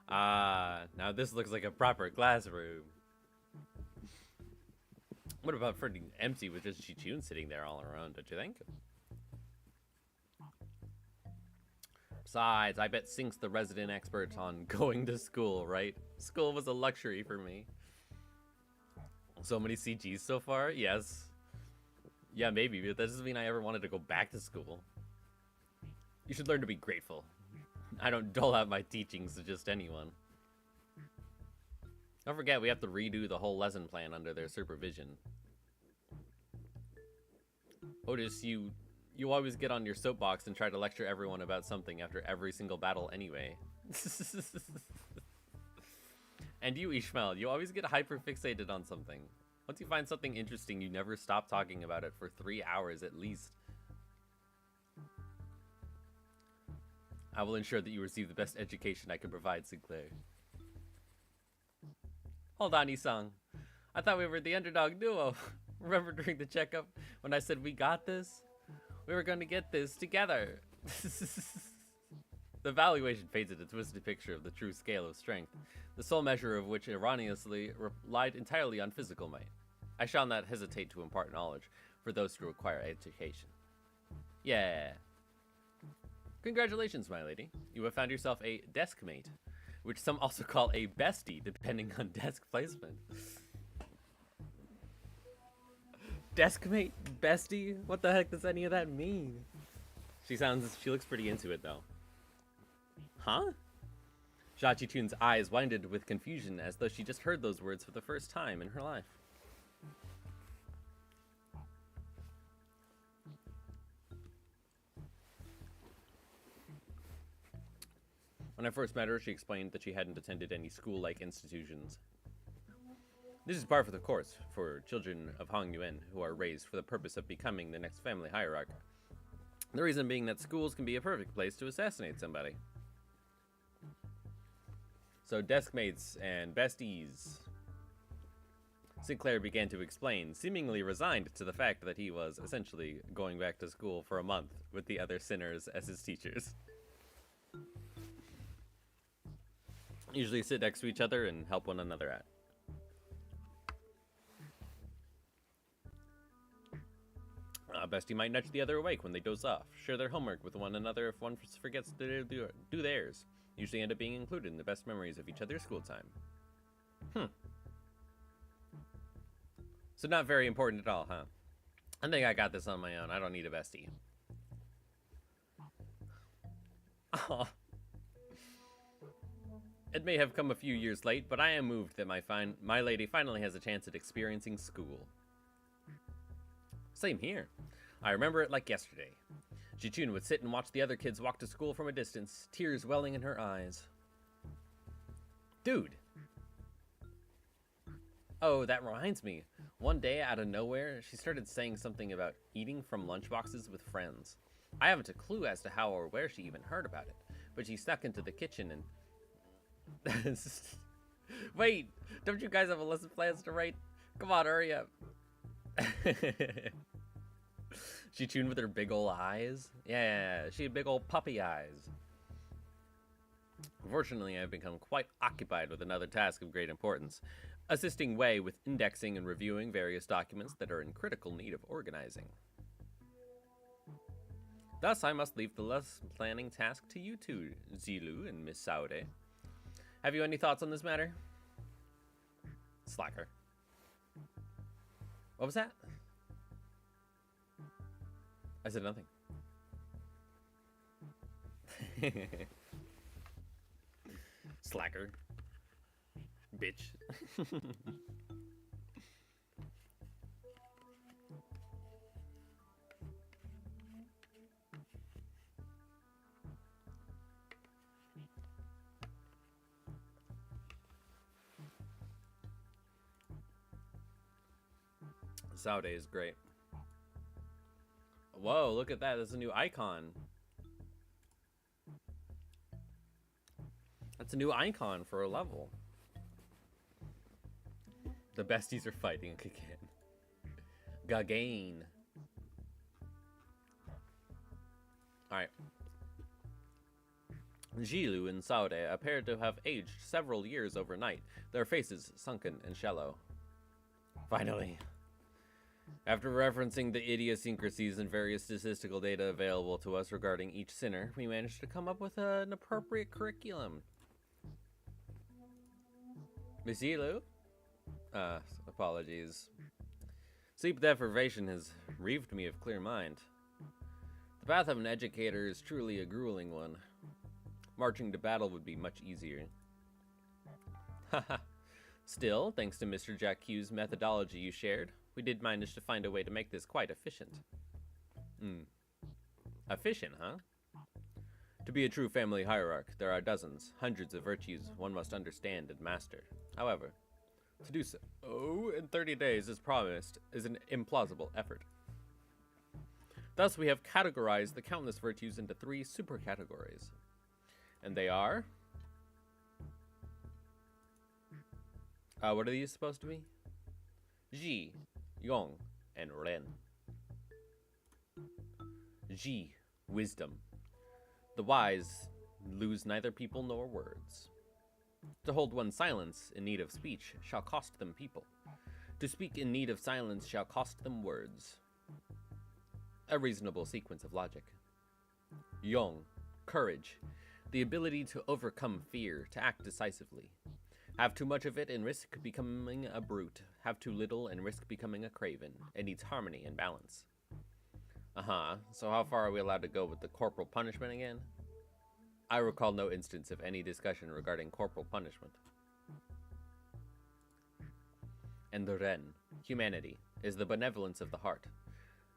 Now this looks like a proper classroom. What about pretty empty with just Ji-chun sitting there all around, don't you think? Besides, I bet Sink's the resident expert on going to school, right? School was a luxury for me. So many CGs so far? Yes. Yeah, maybe, but that doesn't mean I ever wanted to go back to school. You should learn to be grateful. I don't dole out my teachings to just anyone. Don't forget, we have to redo the whole lesson plan under their supervision. Otis, you always get on your soapbox and try to lecture everyone about something after every single battle anyway. And you, Ishmael, you always get hyper-fixated on something. Once you find something interesting, you never stop talking about it for 3 hours at least. I will ensure that you receive the best education I can provide, Sinclair. Hold on, Isang. I thought we were the underdog duo. Remember during the checkup when I said we got this? We were going to get this together. The evaluation painted a twisted picture of the true scale of strength, the sole measure of which erroneously relied entirely on physical might. I shall not hesitate to impart knowledge for those who require education. Yeah. Congratulations, my lady. You have found yourself a desk mate, which some also call a bestie, depending on desk placement. Desk mate? Bestie? What the heck does any of that mean? She looks pretty into it, though. Huh? Ji-chun's eyes widened with confusion as though she just heard those words for the first time in her life. When I first met her, she explained that she hadn't attended any school-like institutions. This is par for the course for children of Hong Yuan who are raised for the purpose of becoming the next family hierarch. The reason being that schools can be a perfect place to assassinate somebody. So desk mates and besties. Sinclair began to explain, seemingly resigned to the fact that he was essentially going back to school for a month with the other sinners as his teachers. Usually sit next to each other and help one another out. A bestie might nudge the other awake when they doze off, share their homework with one another if one forgets to do theirs. Usually end up being included in the best memories of each other's school time. So not very important at all, huh? I think I got this on my own. I don't need a bestie. Aw. It may have come a few years late, but I am moved that my lady finally has a chance at experiencing school. Same here. I remember it like yesterday. Jichun would sit and watch the other kids walk to school from a distance, tears welling in her eyes. Dude! Oh, that reminds me. One day, out of nowhere, she started saying something about eating from lunchboxes with friends. I haven't a clue as to how or where she even heard about it, but she snuck into the kitchen and... Wait, don't you guys have a lesson plans to write? Come on, hurry up. She tuned with her big ol' eyes. Yeah, she had big ol' puppy eyes. Unfortunately, I've become quite occupied with another task of great importance, assisting Wei with indexing and reviewing various documents that are in critical need of organizing. Thus, I must leave the lesson planning task to you two, Zilu and Miss Saude. Have you any thoughts on this matter? Slacker. What was that? I said nothing. Slacker. Bitch. Saude is great. Whoa, look at that. That's a new icon. That's a new icon for a level. The besties are fighting again. Gagain. Alright. Jilu and Saude appeared to have aged several years overnight, their faces sunken and shallow. Finally. After referencing the idiosyncrasies and various statistical data available to us regarding each sinner, we managed to come up with an appropriate curriculum. Miss Yilu? Apologies. Sleep deprivation has relieved me of clear mind. The path of an educator is truly a grueling one. Marching to battle would be much easier. Haha. Still, thanks to Mr. Jack Q's methodology you shared, we did manage to find a way to make this quite efficient. Efficient, huh? To be a true family hierarch, there are dozens, hundreds of virtues one must understand and master. However, to do so in 30 days as promised is an implausible effort. Thus, we have categorized the countless virtues into 3 supercategories. And they are... what are these supposed to be? Ji, Yong, and Ren. Ji, wisdom. The wise lose neither people nor words. To hold one's silence in need of speech shall cost them people. To speak in need of silence shall cost them words. A reasonable sequence of logic. Yong, courage. The ability to overcome fear, to act decisively. Have too much of it and risk becoming a brute. Have too little and risk becoming a craven. It needs harmony and balance. So how far are we allowed to go with the corporal punishment again? I recall no instance of any discussion regarding corporal punishment. And the Ren, humanity, is the benevolence of the heart.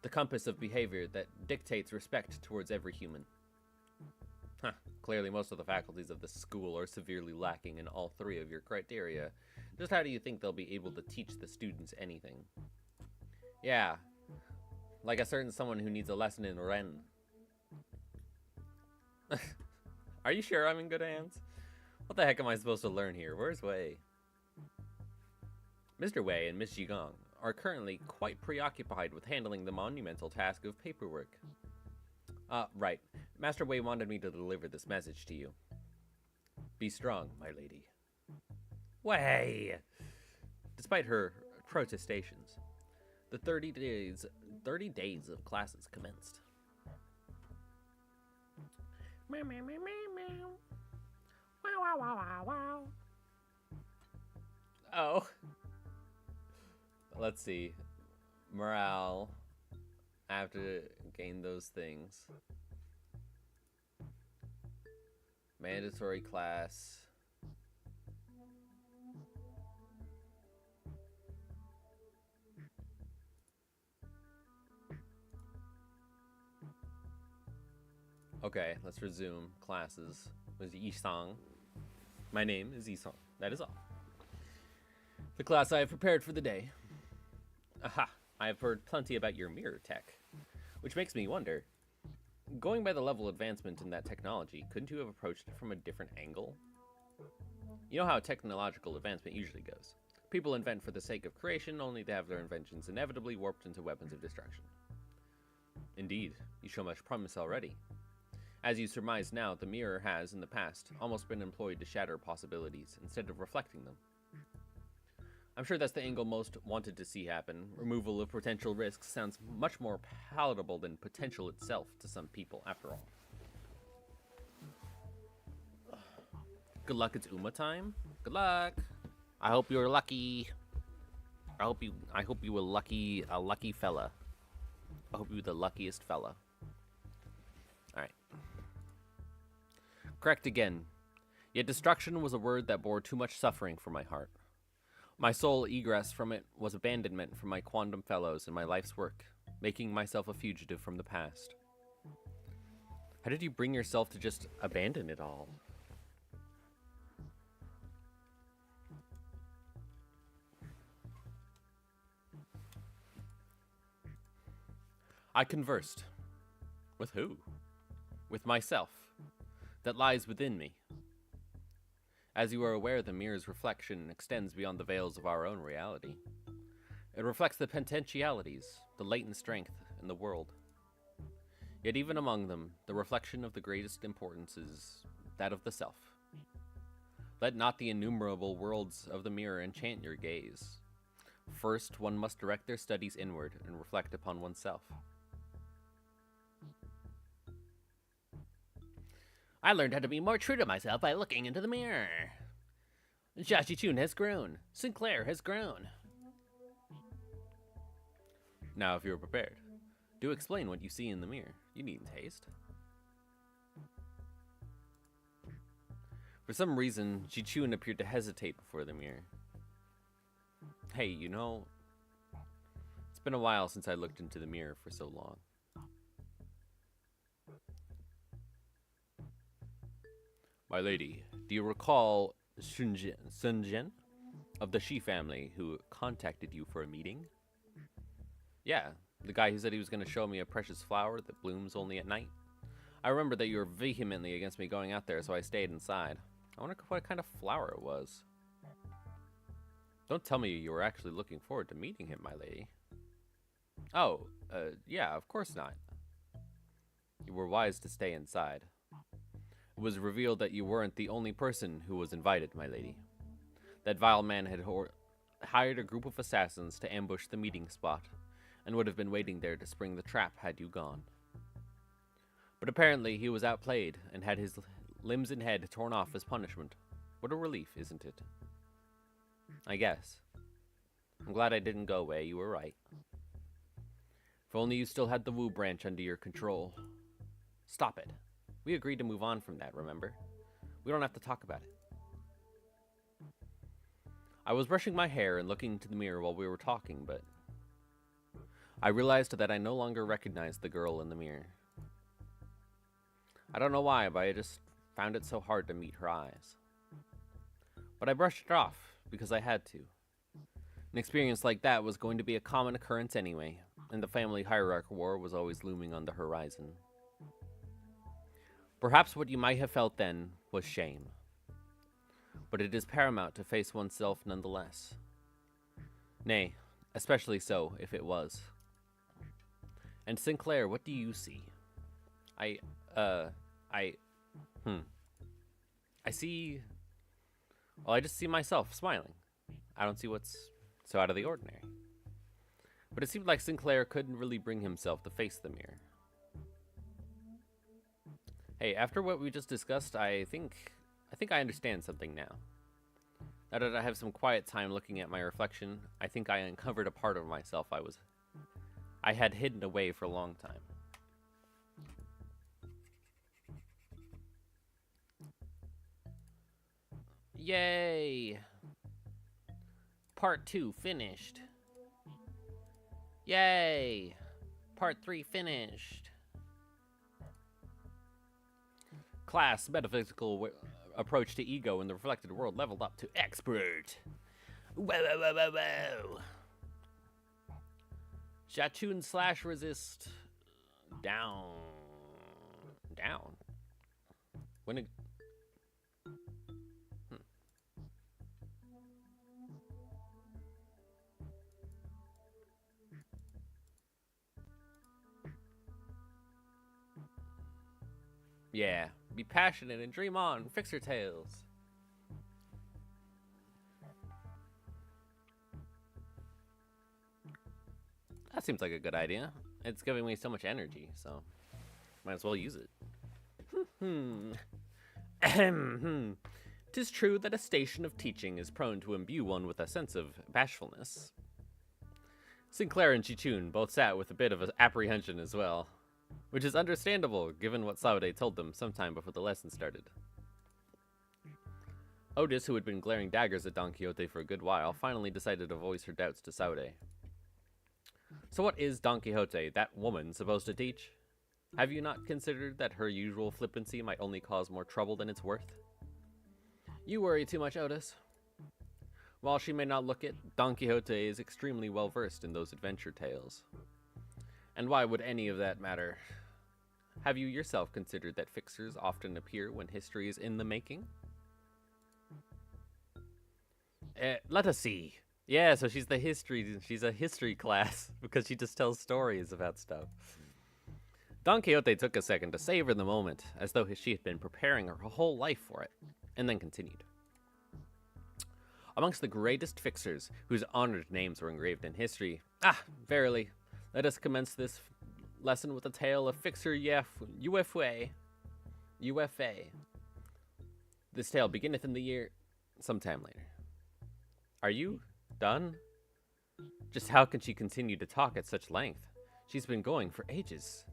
The compass of behavior that dictates respect towards every human. Clearly most of the faculties of the school are severely lacking in all 3 of your criteria. Just how do you think they'll be able to teach the students anything? Yeah, like a certain someone who needs a lesson in Ren. Are you sure I'm in good hands? What the heck am I supposed to learn here? Where's Wei? Mr. Wei and Miss Jigong are currently quite preoccupied with handling the monumental task of paperwork. Right. Master Wei wanted me to deliver this message to you. Be strong, my lady. Wei! Despite her protestations, The 30 days of classes commenced. Meow, meow, meow, meow, meow. Wow, wow, wow, wow, wow. Oh. Let's see. Morale. I have to gain those things. Mandatory class. Okay, let's resume classes. With Isang. My name is Isang. That is all. The class I have prepared for the day. Aha! I have heard plenty about your mirror tech. Which makes me wonder, going by the level advancement in that technology, couldn't you have approached it from a different angle? You know how technological advancement usually goes. People invent for the sake of creation, only to have their inventions inevitably warped into weapons of destruction. Indeed, you show much promise already. As you surmise now, the mirror has, in the past, almost been employed to shatter possibilities, instead of reflecting them. I'm sure that's the angle most wanted to see happen. Removal of potential risks sounds much more palatable than potential itself to some people, after all. Good luck, it's Uma time. Good luck. I hope you're lucky. I hope you were a lucky fella. I hope you're the luckiest fella. Alright. Correct again. Yet destruction was a word that bore too much suffering for my heart. My sole egress from it was abandonment from my quantum fellows and my life's work, making myself a fugitive from the past. How did you bring yourself to just abandon it all? I conversed. With who? With myself. That lies within me. As you are aware, the mirror's reflection extends beyond the veils of our own reality. It reflects the potentialities, the latent strength in the world. Yet even among them, the reflection of the greatest importance is that of the self. Let not the innumerable worlds of the mirror enchant your gaze. First, one must direct their studies inward and reflect upon oneself. I learned how to be more true to myself by looking into the mirror. Shashi-chun has grown. Sinclair has grown. Now, if you're prepared, do explain what you see in the mirror. You needn't haste. For some reason, Chi-chun appeared to hesitate before the mirror. Hey, you know, it's been a while since I looked into the mirror for so long. My lady, do you recall Sun Jian of the Shi family who contacted you for a meeting? Yeah, the guy who said he was going to show me a precious flower that blooms only at night. I remember that you were vehemently against me going out there, so I stayed inside. I wonder what kind of flower it was. Don't tell me you were actually looking forward to meeting him, my lady. Oh, yeah, of course not. You were wise to stay inside. It was revealed that you weren't the only person who was invited, my lady. That vile man had hired a group of assassins to ambush the meeting spot, and would have been waiting there to spring the trap had you gone. But apparently he was outplayed, and had his limbs and head torn off as punishment. What a relief, isn't it? I guess. I'm glad I didn't go away, you were right. If only you still had the Wu branch under your control. Stop it. We agreed to move on from that, remember? We don't have to talk about it. I was brushing my hair and looking into the mirror while we were talking, but I realized that I no longer recognized the girl in the mirror. I don't know why, but I just found it so hard to meet her eyes. But I brushed it off, because I had to. An experience like that was going to be a common occurrence anyway, and the family hierarchy war was always looming on the horizon. Perhaps what you might have felt then was shame. But it is paramount to face oneself nonetheless. Nay, especially so if it was. And Sinclair, what do you see? I see... Well, I just see myself smiling. I don't see what's so out of the ordinary. But it seemed like Sinclair couldn't really bring himself to face the mirror. Hey, after what we just discussed, I think I understand something now. Now that I have some quiet time looking at my reflection, I think I uncovered a part of myself I had hidden away for a long time. Yay! Part 2 finished. Yay! Part 3 finished. Class metaphysical approach to ego in the reflected world leveled up to expert. Whoa, whoa, whoa, whoa, whoa. Jatun slash resist. Down. Down. When it... Yeah, be passionate and dream on. Fix your tails. That seems like a good idea. It's giving me so much energy, so might as well use it. Tis true that a station of teaching is prone to imbue one with a sense of bashfulness. Sinclair and Jichun both sat with a bit of apprehension as well, which is understandable given what Saude told them sometime before the lesson started. Otis, who had been glaring daggers at Don Quixote for a good while, finally decided to voice her doubts to Saude. So what is Don Quixote, that woman, supposed to teach? Have you not considered that her usual flippancy might only cause more trouble than it's worth? You worry too much, Otis. While she may not look it, Don Quixote is extremely well versed in those adventure tales. And why would any of that matter? Have you yourself considered that fixers often appear when history is in the making? Let us see. Yeah, so she's a history class because she just tells stories about stuff. Don Quixote took a second to savor the moment, as though she had been preparing her whole life for it, and then continued. Amongst the greatest fixers, whose honored names were engraved in history, verily, let us commence this lesson with a tale of fixer UFA. This tale beginneth in the year sometime later. Are you done? Just how can she continue to talk at such length? She's been going for ages.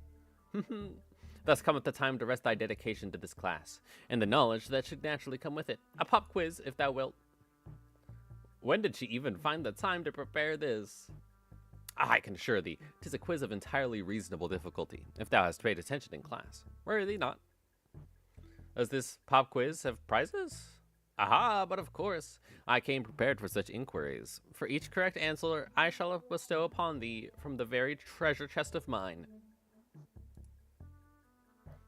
Thus cometh the time to rest thy dedication to this class, and the knowledge that should naturally come with it. A pop quiz, if thou wilt. When did she even find the time to prepare this? I can assure thee, 'tis a quiz of entirely reasonable difficulty, if thou hast paid attention in class. Worry thee not. Does this pop quiz have prizes? Aha, but of course, I came prepared for such inquiries. For each correct answer, I shall bestow upon thee from the very treasure chest of mine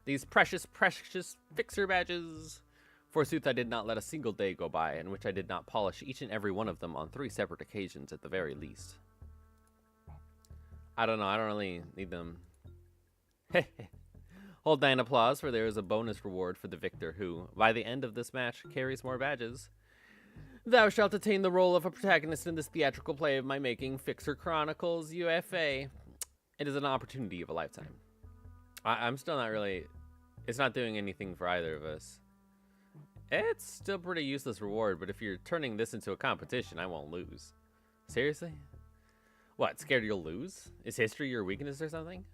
these precious, precious fixer badges. Forsooth, I did not let a single day go by in which I did not polish each and every one of them on 3 separate occasions at the very least. I don't know, I don't really need them. Hold thine applause, for there is a bonus reward for the victor who, by the end of this match, carries more badges. Thou shalt attain the role of a protagonist in this theatrical play of my making, Fixer Chronicles UFA. It is an opportunity of a lifetime. I'm still not really... It's not doing anything for either of us. It's still a pretty useless reward, but if you're turning this into a competition, I won't lose. Seriously? What, scared you'll lose? Is history your weakness or something?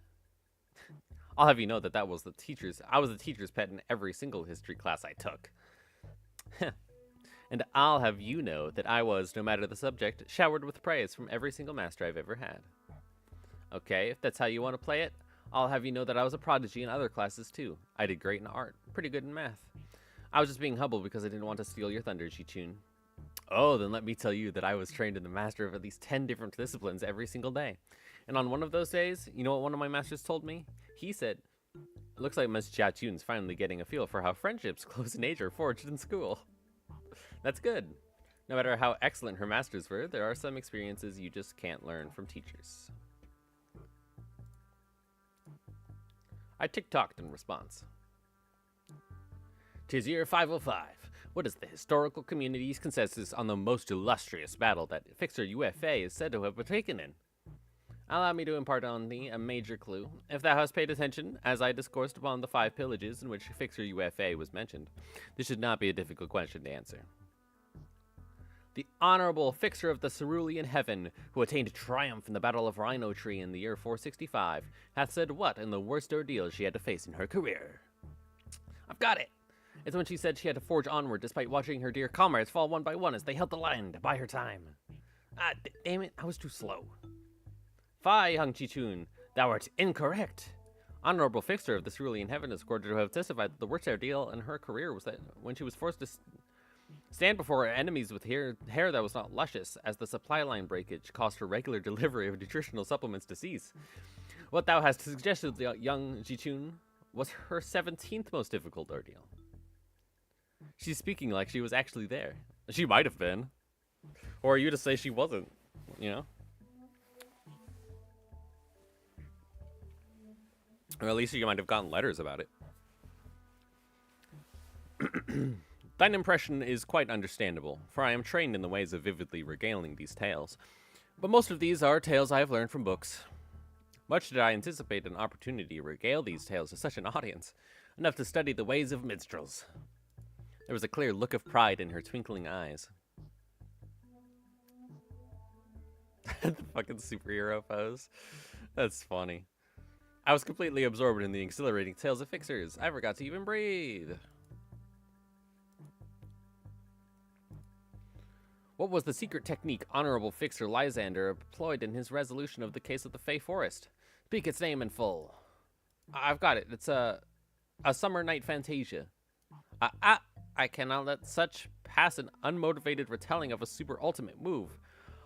I'll have you know that I was the teacher's pet in every single history class I took. And I'll have you know that I was, no matter the subject, showered with praise from every single master I've ever had. Okay, if that's how you want to play it, I'll have you know that I was a prodigy in other classes too. I did great in art, pretty good in math. I was just being humble because I didn't want to steal your thunder, Jichun. Oh, then let me tell you that I was trained in the master of at least 10 different disciplines every single day. And on one of those days, you know what one of my masters told me? He said, it looks like Miss Jiachun's finally getting a feel for how friendships close in age are forged in school. That's good. No matter how excellent her masters were, there are some experiences you just can't learn from teachers. I tick-tocked in response. 'Tis year 505. What is the historical community's consensus on the most illustrious battle that Fixer UFA is said to have partaken in? Allow me to impart on thee a major clue. If thou hast paid attention, as I discoursed upon the 5 pillages in which Fixer UFA was mentioned, this should not be a difficult question to answer. The honorable Fixer of the Cerulean Heaven, who attained triumph in the Battle of Rhino Tree in the year 465, hath said what in the worst ordeal she had to face in her career. I've got it! It's when she said she had to forge onward despite watching her dear comrades fall one by one as they held the line to buy her time. Ah, damn it, I was too slow. Fie, young Chichun, thou art incorrect. Honorable Fixer of the Cerulean Heaven is recorded to have testified that the worst ordeal in her career was that when she was forced to stand before her enemies with hair that was not luscious, as the supply line breakage caused her regular delivery of nutritional supplements to cease. What thou hast suggested, young Chichun, was her 17th most difficult ordeal. She's speaking like she was actually there. She might have been. Or are you to say she wasn't, you know? Or at least you might have gotten letters about it. Thine impression is quite understandable, for I am trained in the ways of vividly regaling these tales. But most of these are tales I have learned from books. Much did I anticipate an opportunity to regale these tales to such an audience, enough to study the ways of minstrels. There was a clear look of pride in her twinkling eyes. The fucking superhero pose. That's funny. I was completely absorbed in the exhilarating tales of Fixers. I forgot to even breathe. What was the secret technique Honorable Fixer Lysander employed in his resolution of the case of the Fey Forest? Speak its name in full. I've got it. It's a summer night fantasia. I cannot let such pass an unmotivated retelling of a super ultimate move.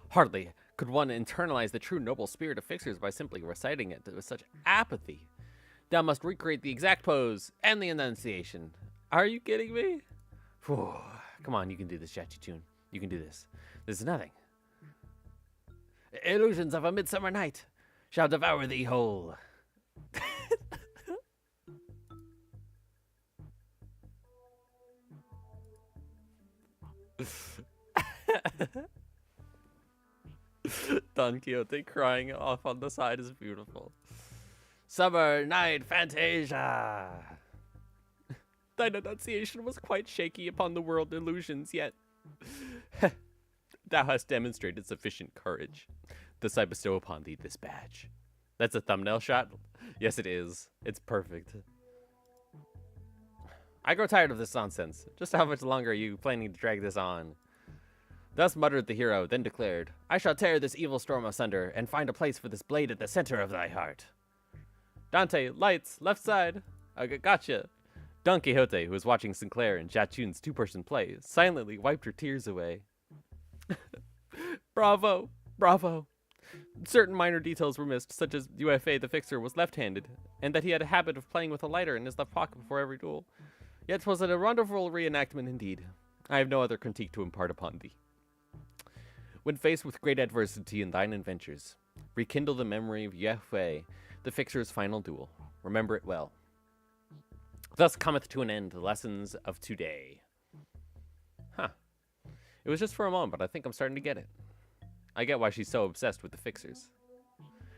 Hardly could one internalize the true noble spirit of Fixers by simply reciting it with such apathy. Thou must recreate the exact pose and the enunciation. Are you kidding me? Whew. Come on, you can do this, Jachitune. You can do this. This is nothing. Illusions of a midsummer night shall devour thee whole. Don Quixote crying off on the side is beautiful. Summer night fantasia. Thine enunciation was quite shaky upon the world illusions, yet thou hast demonstrated sufficient courage. Thus I bestow upon thee this badge. That's a thumbnail shot? Yes, it is. It's perfect. I grow tired of this nonsense. Just how much longer are you planning to drag this on? Thus muttered the hero, then declared, I shall tear this evil storm asunder, and find a place for this blade at the center of thy heart. Dante, lights, left side. I gotcha. Don Quixote, who was watching Sinclair and Jachune's two-person play, silently wiped her tears away. Bravo, bravo. Certain minor details were missed, such as UFA the Fixer was left-handed, and that he had a habit of playing with a lighter in his left pocket before every duel. Yet 'twas a wonderful reenactment indeed. I have no other critique to impart upon thee. When faced with great adversity in thine adventures, rekindle the memory of UFA, the Fixer's final duel. Remember it well. Thus cometh to an end the lessons of today. Huh. It was just for a moment, but I think I'm starting to get it. I get why she's so obsessed with the Fixers.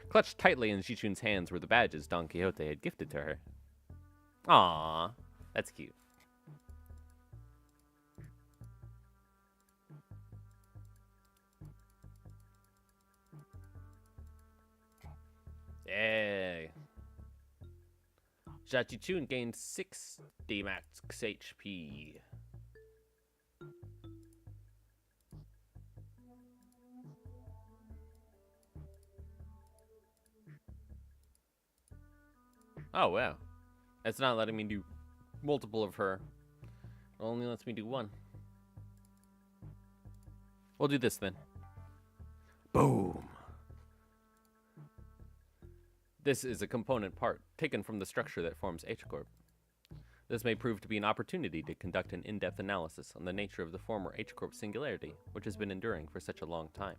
Clutched tightly in Chichun's hands were the badges Don Quixote had gifted to her. Aww, that's cute. Yay. Jachichun gained 60 max HP. Oh, wow. It's not letting me do multiple of her. It only lets me do one. We'll do this then. Boom. This is a component part, taken from the structure that forms H-Corp. This may prove to be an opportunity to conduct an in-depth analysis on the nature of the former H-Corp singularity, which has been enduring for such a long time.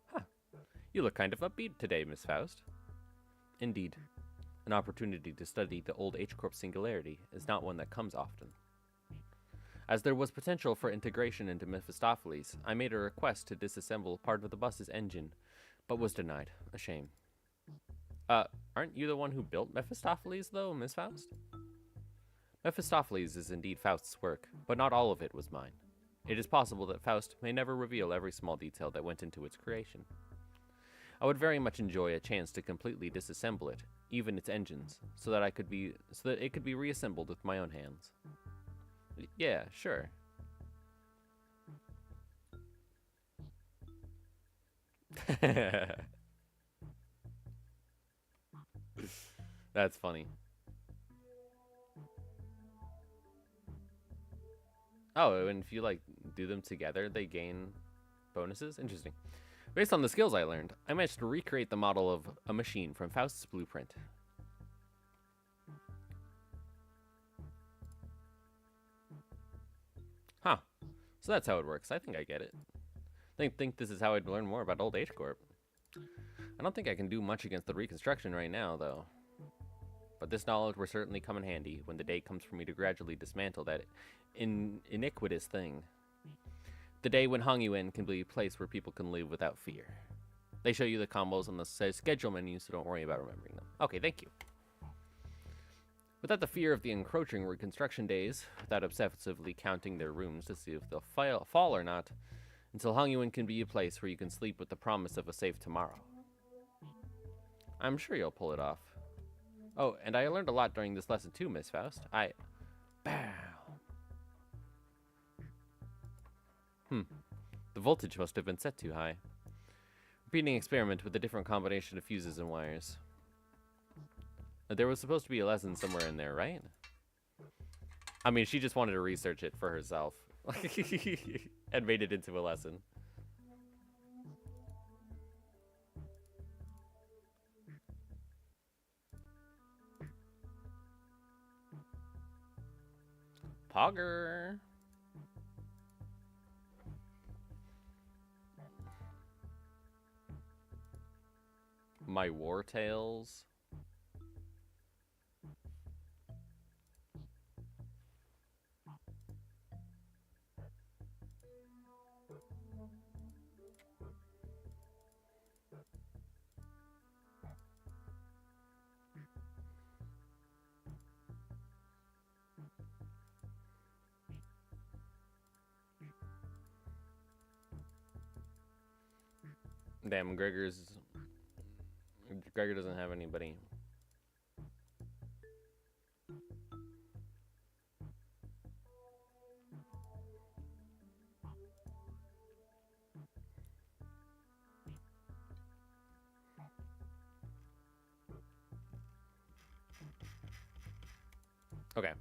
Huh. You look kind of upbeat today, Miss Faust. Indeed. An opportunity to study the old H-Corp singularity is not one that comes often. As there was potential for integration into Mephistopheles, I made a request to disassemble part of the bus's engine, but was denied. A shame. Aren't you the one who built Mephistopheles, though, Miss Faust? Mephistopheles is indeed Faust's work, but not all of it was mine. It is possible that Faust may never reveal every small detail that went into its creation. I would very much enjoy a chance to completely disassemble it, even its engines, so that it could be reassembled with my own hands. Yeah, sure. That's funny. Oh, and if you like do them together, they gain bonuses? Interesting. Based on the skills I learned, I managed to recreate the model of a machine from Faust's blueprint. Huh. So that's how it works. I think I get it. I think this is how I'd learn more about Old H Corp. I don't think I can do much against the reconstruction right now, though. But this knowledge will certainly come in handy when the day comes for me to gradually dismantle that iniquitous thing. The day when Hongyuan can be a place where people can live without fear. They show you the combos on the schedule menu, so don't worry about remembering them. Okay, thank you. Without the fear of the encroaching reconstruction days, without obsessively counting their rooms to see if they'll fall or not, until Hongyuan can be a place where you can sleep with the promise of a safe tomorrow. I'm sure you'll pull it off. Oh, and I learned a lot during this lesson too, Miss Faust. Bow. The voltage must have been set too high. Repeating experiment with a different combination of fuses and wires. There was supposed to be a lesson somewhere in there, right? I mean, she just wanted to research it for herself. And made it into a lesson. Pogger. My war tales. Damn, Gregor doesn't have anybody. Okay.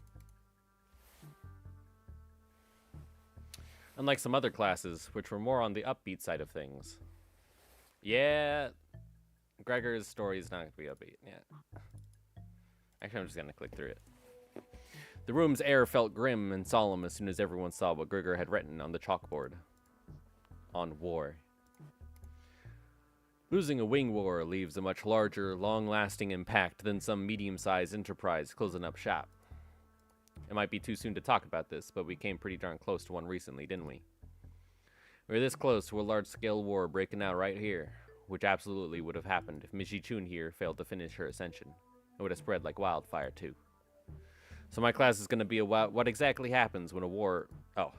Unlike some other classes, which were more on the upbeat side of things. Yeah, Gregor's story is not going to be upbeat. Yeah. Actually, I'm just going to click through it. The room's air felt grim and solemn as soon as everyone saw what Gregor had written on the chalkboard. On war. Losing a wing war leaves a much larger, long-lasting impact than some medium-sized enterprise closing up shop. It might be too soon to talk about this, but we came pretty darn close to one recently, didn't we? We were this close to a large-scale war breaking out right here, which absolutely would have happened if Missy Chun here failed to finish her ascension. It would have spread like wildfire, too. So my class is going to be about what exactly happens when a war... Oh.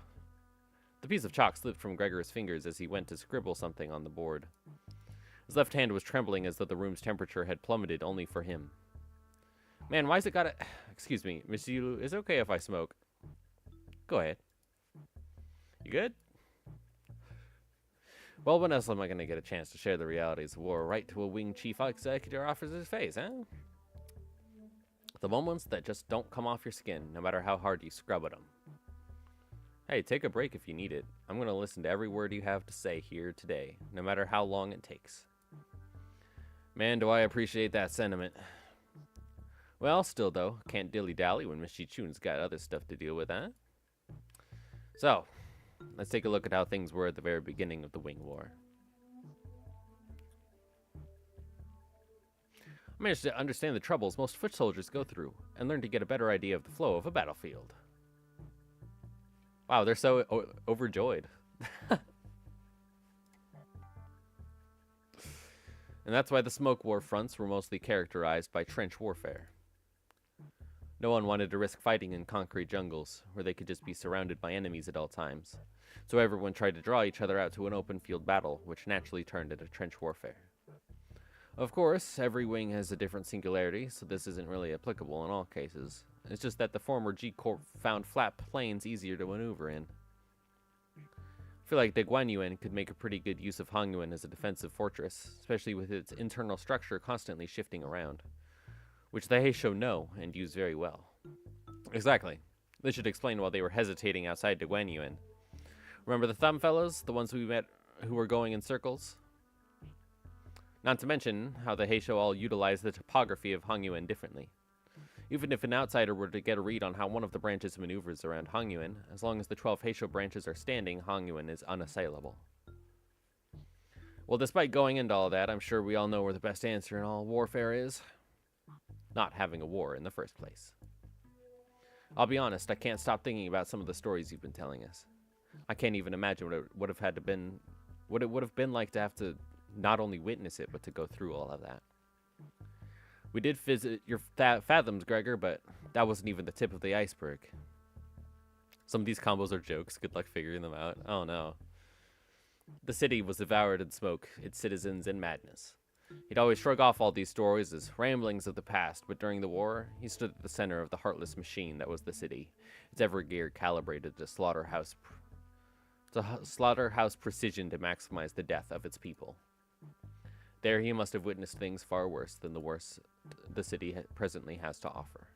The piece of chalk slipped from Gregor's fingers as he went to scribble something on the board. His left hand was trembling as though the room's temperature had plummeted only for him. Man, why's it gotta... Excuse me, Miss Yulu, is it okay if I smoke? Go ahead. You good? Well, when else am I gonna get a chance to share the realities of war right to a wing chief executive officer's face, huh? The moments that just don't come off your skin, no matter how hard you scrub at them. Hey, take a break if you need it. I'm gonna listen to every word you have to say here today, no matter how long it takes. Man, do I appreciate that sentiment. Well, still though, can't dilly-dally when Miss Chi-Chun's got other stuff to deal with, huh? So, let's take a look at how things were at the very beginning of the Wing War. I managed to understand the troubles most foot soldiers go through, and learn to get a better idea of the flow of a battlefield. Wow, they're so overjoyed. And that's why the smoke war fronts were mostly characterized by trench warfare. No one wanted to risk fighting in concrete jungles, where they could just be surrounded by enemies at all times. So everyone tried to draw each other out to an open field battle, which naturally turned into trench warfare. Of course, every wing has a different singularity, so this isn't really applicable in all cases. It's just that the former G-Corp found flat plains easier to maneuver in. I feel like Guanyuan could make a pretty good use of Hongyuan as a defensive fortress, especially with its internal structure constantly shifting around, which the Heisho know and use very well. Exactly. This should explain why they were hesitating outside Guanyuan. Remember the thumb fellows, the ones we met who were going in circles? Not to mention how the Heisho all utilize the topography of Hongyuan differently. Even if an outsider were to get a read on how one of the branches maneuvers around Hongyuan, as long as the 12 Heisho branches are standing, Hongyuan is unassailable. Well, despite going into all that, I'm sure we all know where the best answer in all warfare is. Not having a war in the first place. I'll be honest, I can't stop thinking about some of the stories you've been telling us. I can't even imagine what it would have been like to have to not only witness it, but to go through all of that. We did visit your fathoms, Gregor, but that wasn't even the tip of the iceberg. Some of these combos are jokes. Good luck figuring them out. Oh no. The city was devoured in smoke, its citizens in madness. He'd always shrug off all these stories as ramblings of the past, but during the war, he stood at the center of the heartless machine that was the city, its every gear calibrated to slaughterhouse precision to maximize the death of its people. There he must have witnessed things far worse than the worst the city presently has to offer.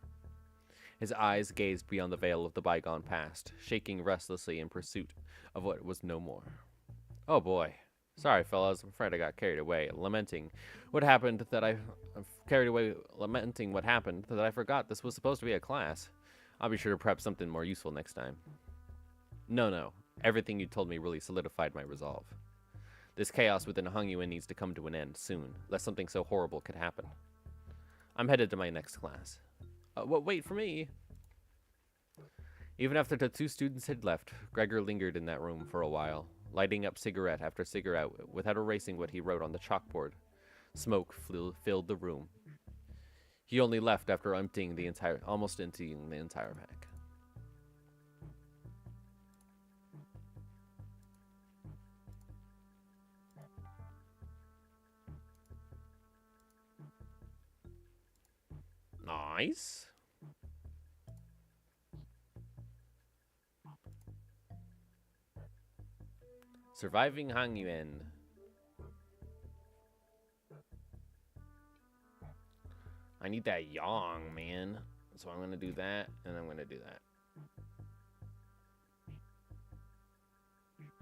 His eyes gazed beyond the veil of the bygone past, shaking restlessly in pursuit of what was no more. Oh boy. Sorry, fellas. I'm afraid I got carried away, lamenting what happened that I forgot this was supposed to be a class. I'll be sure to prep something more useful next time. No. Everything you told me really solidified my resolve. This chaos within Hongyuan needs to come to an end soon, lest something so horrible could happen. I'm headed to my next class. Wait for me! Even after the two students had left, Gregor lingered in that room for a while, lighting up cigarette after cigarette without erasing what he wrote on the chalkboard. Smoke filled the room. He only left after almost emptying the entire pack. Nice. Surviving Hongyuan. I need that yang, man. So I'm gonna do that, and I'm gonna do that.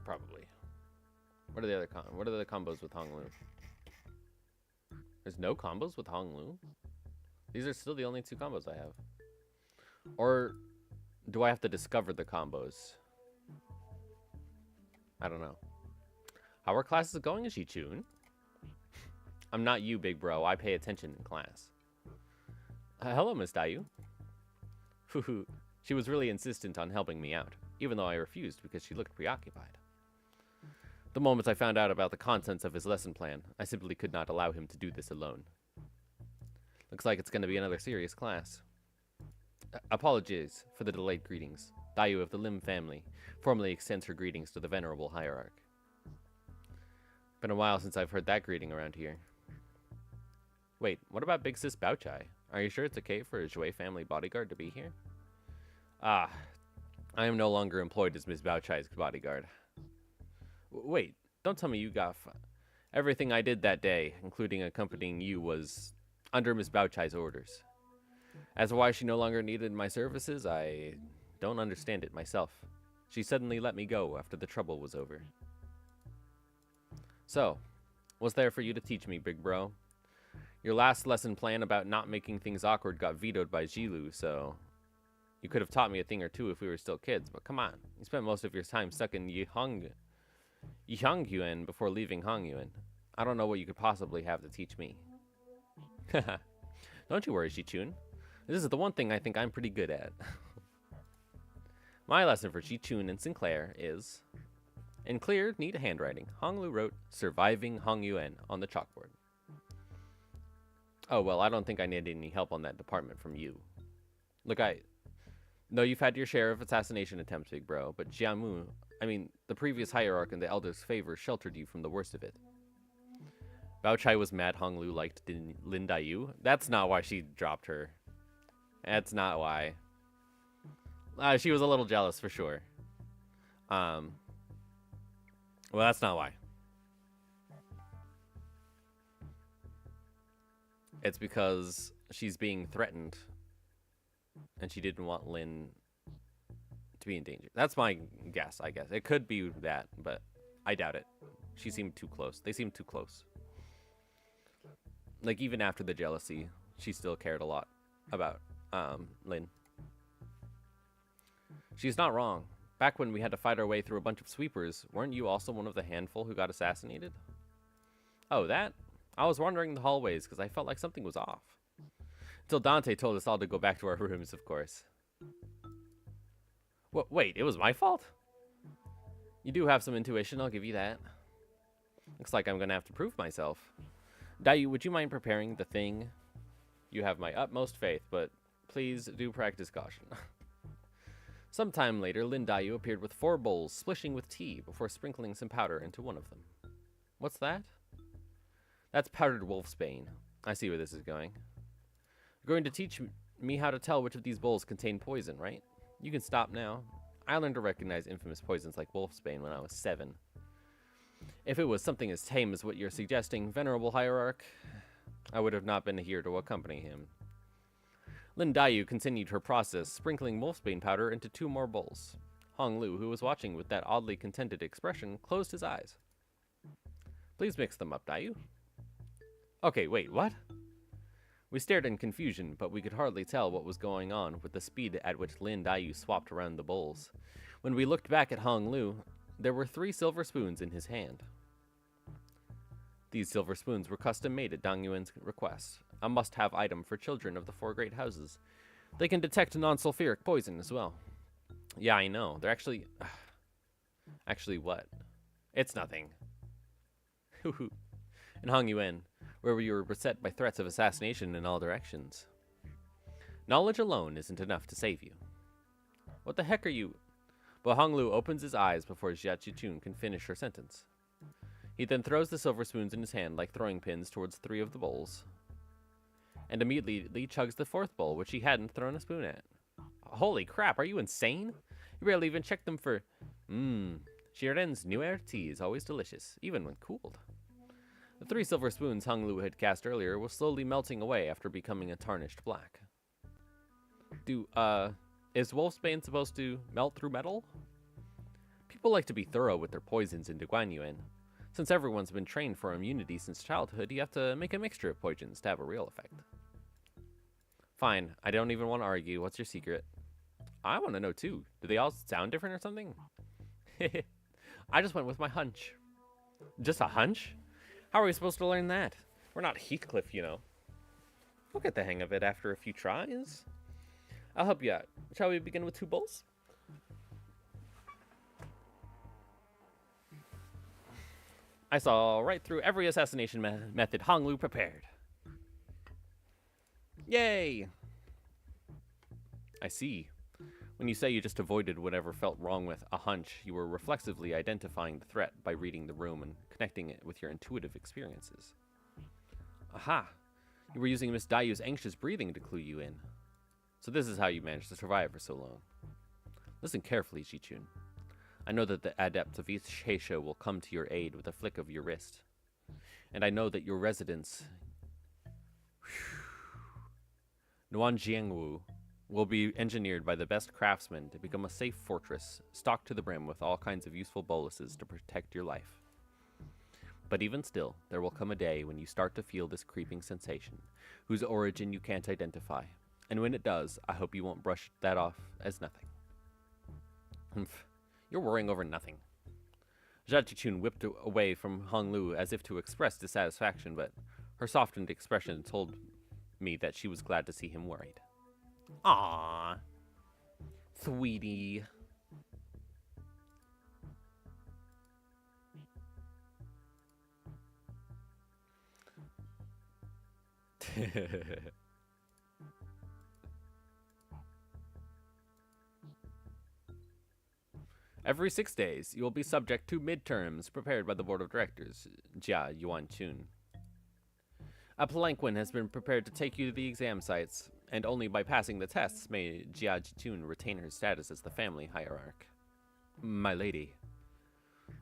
Probably. What are the other combos with Honglu? There's no combos with Honglu? These are still the only two combos I have. Or do I have to discover the combos? I don't know. How are classes going, Shichun? I'm not you, big bro. I pay attention in class. Hello, Miss Dayu. She was really insistent on helping me out, even though I refused because she looked preoccupied. The moment I found out about the contents of his lesson plan, I simply could not allow him to do this alone. Looks like it's going to be another serious class. Apologies for the delayed greetings. Dayu of the Lim family formally extends her greetings to the venerable hierarch. Been a while since I've heard that greeting around here. Wait, what about Big Sis Baochai? Are you sure it's okay for a Jue family bodyguard to be here? Ah, I am no longer employed as Miss Baochai's bodyguard. Wait, don't tell me you got... Everything I did that day, including accompanying you, was under Miss Baochai's orders. As to why she no longer needed my services, I don't understand it myself. She suddenly let me go after the trouble was over. So, what's there for you to teach me, big bro? Your last lesson plan about not making things awkward got vetoed by Jilu, so... You could have taught me a thing or two if we were still kids, but come on. You spent most of your time stuck in Yihongyuan before leaving Hongyuan. I don't know what you could possibly have to teach me. Don't you worry, Shichun. This is the one thing I think I'm pretty good at. My lesson for Shichun and Sinclair is... In clear, neat handwriting, Honglu wrote, Surviving Hongyuan on the chalkboard. Oh, well, I don't think I need any help on that department from you. Look, I know you've had your share of assassination attempts, big bro, but Jiamu, I mean, the previous hierarch in the Elder's favor sheltered you from the worst of it. Bao Chai was mad Hong Lu liked Lin Daiyu. That's not why she dropped her. That's not why. She was a little jealous for sure. Well, that's not why. It's because she's being threatened, and she didn't want Lin to be in danger. That's my guess, I guess. It could be that, but I doubt it. She seemed too close. They seemed too close. Like, even after the jealousy, she still cared a lot about Lin. She's not wrong. Back when we had to fight our way through a bunch of sweepers, weren't you also one of the handful who got assassinated? Oh, that? I was wandering the hallways because I felt like something was off. Until Dante told us all to go back to our rooms, of course. Wait, it was my fault? You do have some intuition, I'll give you that. Looks like I'm gonna have to prove myself. Daiyu, would you mind preparing the thing? You have my utmost faith, but please do practice caution. Sometime later, Lin Daiyu appeared with 4 bowls splishing with tea before sprinkling some powder into one of them. What's that? That's powdered wolfsbane. I see where this is going. You're going to teach me how to tell which of these bowls contain poison, right? You can stop now. I learned to recognize infamous poisons like wolfsbane when I was 7. If it was something as tame as what you're suggesting, Venerable Hierarch, I would have not been here to accompany him. Lin Daiyu continued her process, sprinkling wolfsbane powder into 2 more bowls. Hong Lu, who was watching with that oddly contented expression, closed his eyes. Please mix them up, Daiyu. Okay, wait, what? We stared in confusion, but we could hardly tell what was going on with the speed at which Lin Daiyu swapped around the bowls. When we looked back at Hong Lu, there were 3 silver spoons in his hand. These silver spoons were custom made at Dang Yuan's request, a must-have item for children of the 4 great houses. They can detect non-sulfuric poison as well. Yeah, I know. They're actually... Actually, what? It's nothing. In Hong Yuan, where we were beset by threats of assassination in all directions. Knowledge alone isn't enough to save you. What the heck are you... But Hong Lu opens his eyes before Jia Chichun can finish her sentence. He then throws the silver spoons in his hand like throwing pins towards 3 of the bowls, and immediately chugs the 4th bowl, which he hadn't thrown a spoon at. Holy crap, are you insane? You barely even checked them for... Shiren's new air tea is always delicious, even when cooled. The 3 silver spoons Hong Lu had cast earlier were slowly melting away after becoming a tarnished black. Is wolfsbane supposed to melt through metal? People like to be thorough with their poisons in Guanyuan. Since everyone's been trained for immunity since childhood, you have to make a mixture of poisons to have a real effect. Fine, I don't even want to argue. What's your secret? I want to know too. Do they all sound different or something? I just went with my hunch. Just a hunch? How are we supposed to learn that? We're not Heathcliff, you know. We'll get the hang of it after a few tries. I'll help you out. Shall we begin with 2 bowls? I saw right through every assassination method Hong Lu prepared. Yay! I see. When you say you just avoided whatever felt wrong with a hunch, you were reflexively identifying the threat by reading the room and connecting it with your intuitive experiences. Aha! You were using Miss Daiyu's anxious breathing to clue you in. So this is how you managed to survive for so long. Listen carefully, Jichun. I know that the adept of each Heisho will come to your aid with a flick of your wrist. And I know that your residence, Nuanjiangwu, will be engineered by the best craftsmen to become a safe fortress, stocked to the brim with all kinds of useful boluses to protect your life. But even still, there will come a day when you start to feel this creeping sensation, whose origin you can't identify. And when it does, I hope you won't brush that off as nothing. Humph. You're worrying over nothing. Jia Chichun whipped away from Hong Lu as if to express dissatisfaction, but her softened expression told me that she was glad to see him worried. Aww. Sweetie. Every 6 days, you will be subject to midterms prepared by the board of directors, Jia Yuan Chun. A palanquin has been prepared to take you to the exam sites, and only by passing the tests may Jia Chun retain her status as the family hierarch. My lady.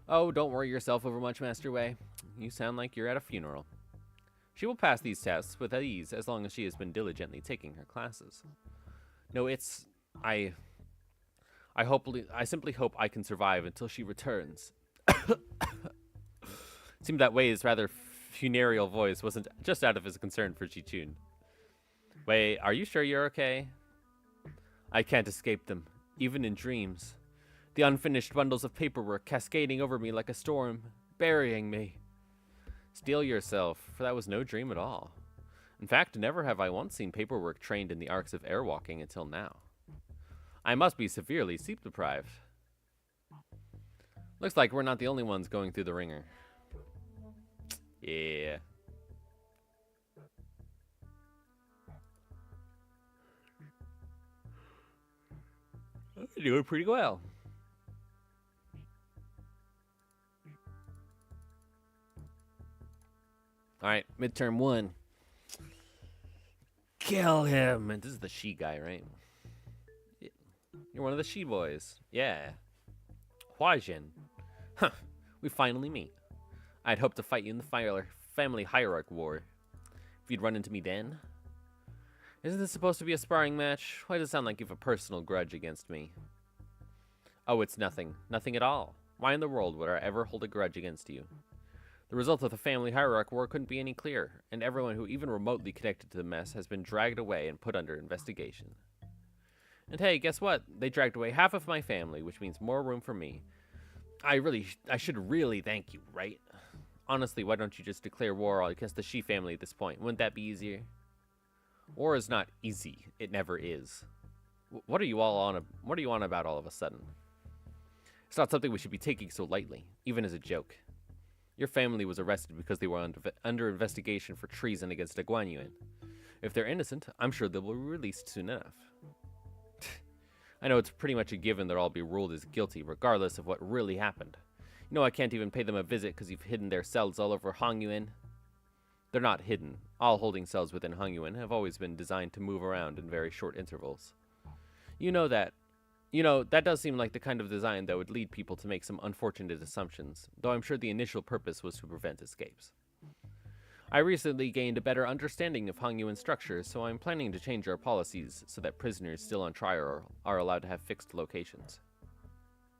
Oh, don't worry yourself over much, Master Wei. You sound like you're at a funeral. She will pass these tests with ease as long as she has been diligently taking her classes. No, it's... I simply hope I can survive until she returns. It seemed that Wei's rather funereal voice wasn't just out of his concern for Ji-chun. Wei, are you sure you're okay? I can't escape them, even in dreams. The unfinished bundles of paperwork cascading over me like a storm, burying me. Steel yourself, for that was no dream at all. In fact, never have I once seen paperwork trained in the arts of airwalking until now. I must be severely sleep-deprived. Looks like we're not the only ones going through the ringer. Yeah. You're doing pretty well. Alright, midterm 1. Kill him! And this is the she guy, right? You're one of the she boys. Yeah. Huajin. Huh. We finally meet. I'd hoped to fight you in the family hierarch war. If you'd run into me then. Isn't this supposed to be a sparring match? Why does it sound like you have a personal grudge against me? Oh, it's nothing. Nothing at all. Why in the world would I ever hold a grudge against you? The result of the family hierarch war couldn't be any clearer, and everyone who even remotely connected to the mess has been dragged away and put under investigation. And hey, guess what? They dragged away half of my family, which means more room for me. I should really thank you, right? Honestly, why don't you just declare war against the Shi family at this point? Wouldn't that be easier? War is not easy. It never is. What are you on about all of a sudden? It's not something we should be taking so lightly, even as a joke. Your family was arrested because they were under investigation for treason against a Guan Yuan. If they're innocent, I'm sure they will be released soon enough. I know it's pretty much a given they'll all be ruled as guilty, regardless of what really happened. You know I can't even pay them a visit because you've hidden their cells all over Hongyuan. They're not hidden. All holding cells within Hongyuan have always been designed to move around in very short intervals. You know that does seem like the kind of design that would lead people to make some unfortunate assumptions, though I'm sure the initial purpose was to prevent escapes. I recently gained a better understanding of Hongyuan structure, so I'm planning to change our policies so that prisoners still on trial are allowed to have fixed locations.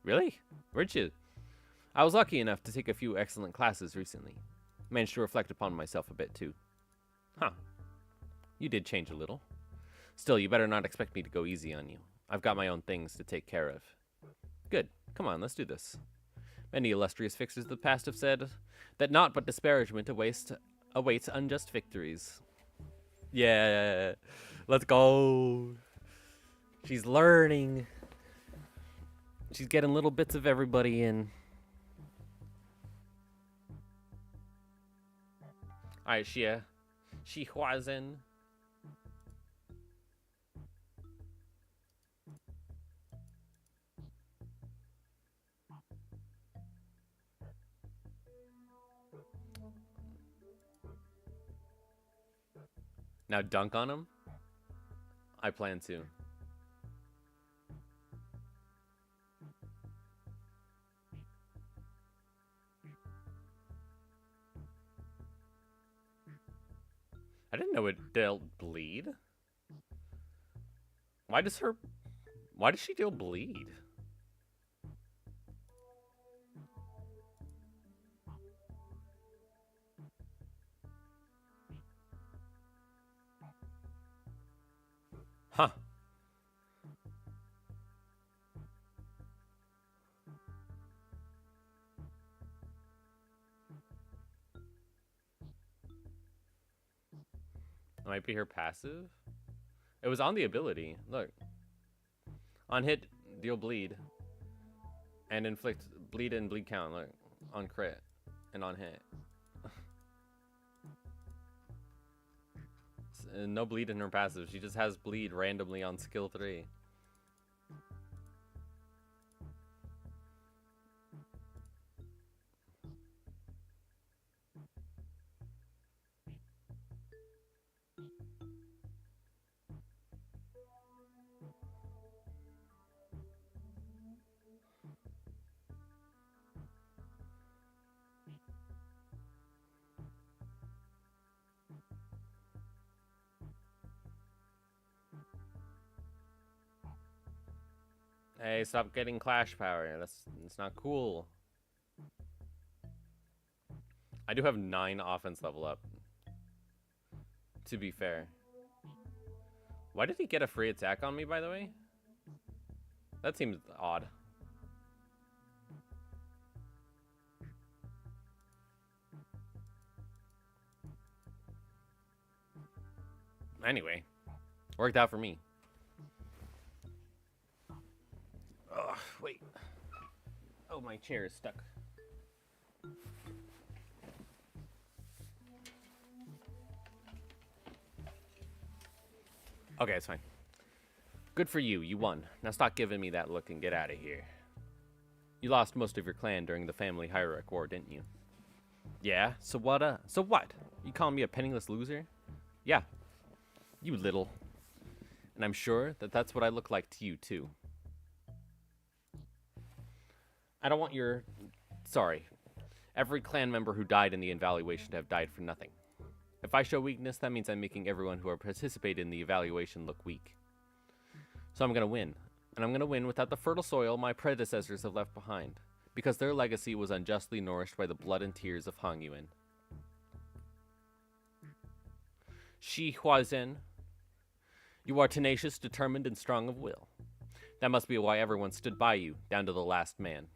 Really? Weren't you? I was lucky enough to take a few excellent classes recently. Managed to reflect upon myself a bit, too. Huh. You did change a little. Still, you better not expect me to go easy on you. I've got my own things to take care of. Good. Come on, let's do this. Many illustrious fixers of the past have said that naught but disparagement awaits unjust victories. Yeah, let's go. She's learning. She's getting little bits of everybody in. Alright, Xie Huazhen. Now dunk on him? I plan to. I didn't know it dealt bleed. Why does she deal bleed? Huh. Might be her passive. It was on the ability. Look. On hit, deal bleed. And inflict bleed and bleed count. Look. On crit. And on hit. no bleed in her passive. She just has bleed randomly on skill 3. Hey, stop getting clash power. That's not cool. I do have 9 offense level up. To be fair. Why did he get a free attack on me, by the way? That seems odd. Anyway, worked out for me. Ugh, wait. Oh, my chair is stuck. Okay, it's fine. Good for you. You won. Now stop giving me that look and get out of here. You lost most of your clan during the family hierarch war, didn't you? Yeah? So what, So what? You calling me a penniless loser? Yeah. You little. And I'm sure that that's what I look like to you, too. I don't want your... Sorry. Every clan member who died in the evaluation to have died for nothing. If I show weakness, that means I'm making everyone who participated in the evaluation look weak. So I'm going to win. And I'm going to win without the fertile soil my predecessors have left behind. Because their legacy was unjustly nourished by the blood and tears of Hong Yuan. Shi Huazhen. You are tenacious, determined, and strong of will. That must be why everyone stood by you, down to the last man.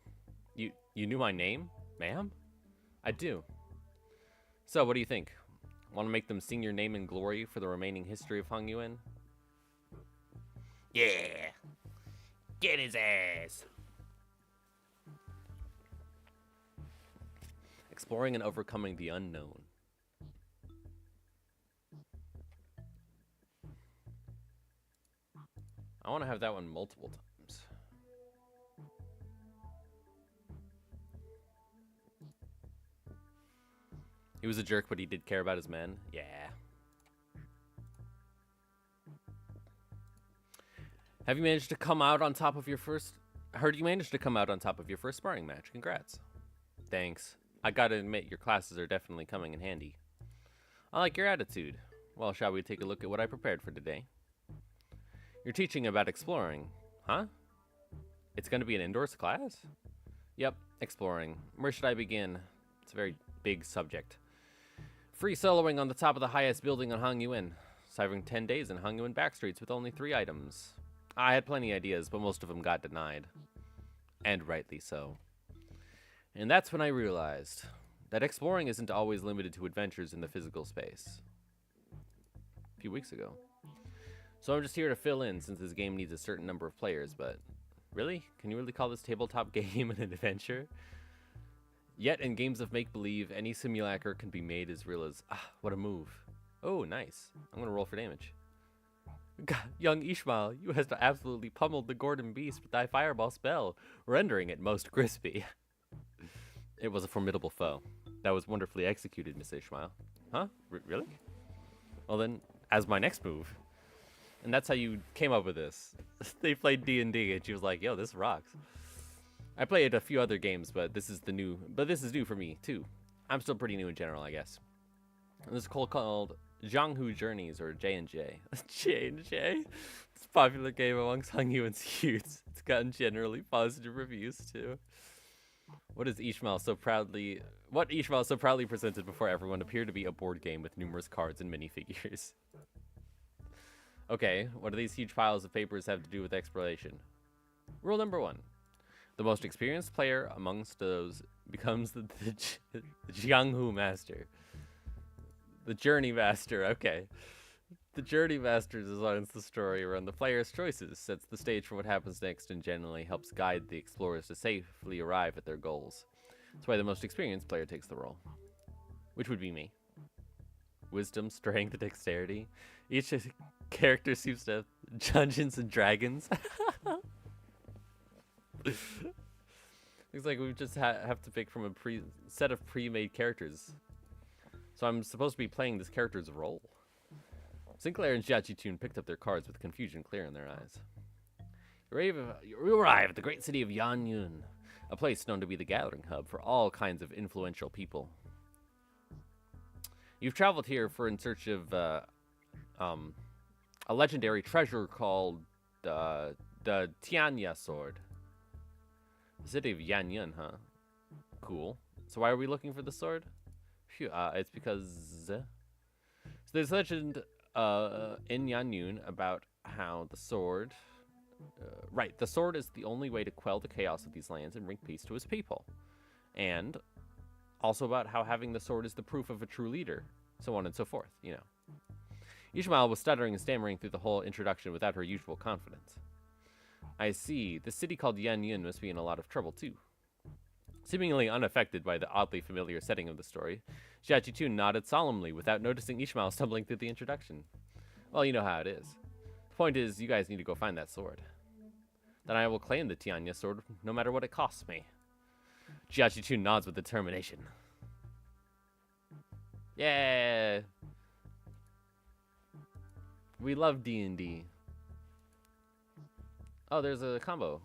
You knew my name, ma'am? I do. So, what do you think? Want to make them sing your name in glory for the remaining history of Hong Yuan? Yeah! Get his ass! Exploring and overcoming the unknown. I want to have that one multiple times. He was a jerk, but he did care about his men. Yeah. Have you managed to come out on top of your first... I heard you managed to come out on top of your first sparring match. Congrats. Thanks. I gotta admit, your classes are definitely coming in handy. I like your attitude. Well, shall we take a look at what I prepared for today? You're teaching about exploring, huh? It's gonna be an indoors class? Yep, exploring. Where should I begin? It's a very big subject. Free soloing on the top of the highest building on Hong Yuan. Surviving 10 days in Hong Yuan backstreets with only 3 items. I had plenty of ideas, but most of them got denied. And rightly so. And that's when I realized that exploring isn't always limited to adventures in the physical space. A few weeks ago. So I'm just here to fill in since this game needs a certain number of players, but... Really? Can you really call this tabletop game an adventure? Yet in games of make-believe, any simulacra can be made as real as... Ah, what a move. Oh, nice. I'm gonna roll for damage. God, young Ishmael, you hast absolutely pummeled the Gordon beast with thy fireball spell, rendering it most crispy. It was a formidable foe. That was wonderfully executed, Miss Ishmael. Huh? Really? Well then, as my next move. And that's how you came up with this. They played D&D and she was like, yo, this rocks. I played a few other games, but this is new for me too. I'm still pretty new in general, I guess. And this is called Jianghu Journeys, or J&J. J&J? It's a popular game amongst Hong Yuan's youths. It's gotten generally positive reviews too. What Ishmael so proudly presented before everyone appeared to be a board game with numerous cards and minifigures. Okay, what do these huge piles of papers have to do with exploration? Rule number 1. The most experienced player amongst those becomes the Jianghu Master. The Journey Master, okay. The Journey Master designs the story around the player's choices, sets the stage for what happens next, and generally helps guide the explorers to safely arrive at their goals. That's why the most experienced player takes the role. Which would be me. Wisdom, strength, dexterity. Each character seems to have Dungeons and Dragons. Looks like we just have to pick from a set of pre-made characters. So I'm supposed to be playing this character's role. Sinclair and Jiajitun picked up their cards with confusion clear in their eyes. You arrive at the great city of Yanyun, a place known to be the gathering hub for all kinds of influential people. You've traveled here in search of a legendary treasure called the Tianya sword. The city of Yanyun, huh? Cool. So why are we looking for the sword? Phew, it's because so there's legend in Yanyun about how the sword. Right, the sword is the only way to quell the chaos of these lands and bring peace to his people. And also about how having the sword is the proof of a true leader, so on and so forth, you know. Ishmael was stuttering and stammering through the whole introduction without her usual confidence. I see. The city called Yanyun must be in a lot of trouble, too. Seemingly unaffected by the oddly familiar setting of the story, Jiajitun nodded solemnly without noticing Ishmael stumbling through the introduction. Well, you know how it is. The point is, you guys need to go find that sword. Then I will claim the Tianya sword, no matter what it costs me. Jiajitun nods with determination. Yeah! We love D&D. Oh, there's a combo.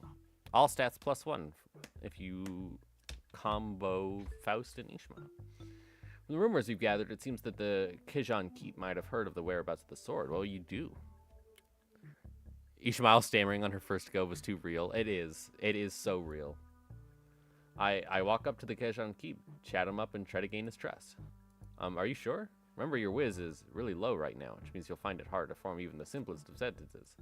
All stats +1 if you combo Faust and Ishmael. From the rumors you've gathered, it seems that the Kijan Keep might have heard of the whereabouts of the sword. Well, you do. Ishmael stammering on her first go was too real. It is. It is so real. I walk up to the Kijan Keep, chat him up, and try to gain his trust. Are you sure? Remember, your whiz is really low right now, which means you'll find it hard to form even the simplest of sentences.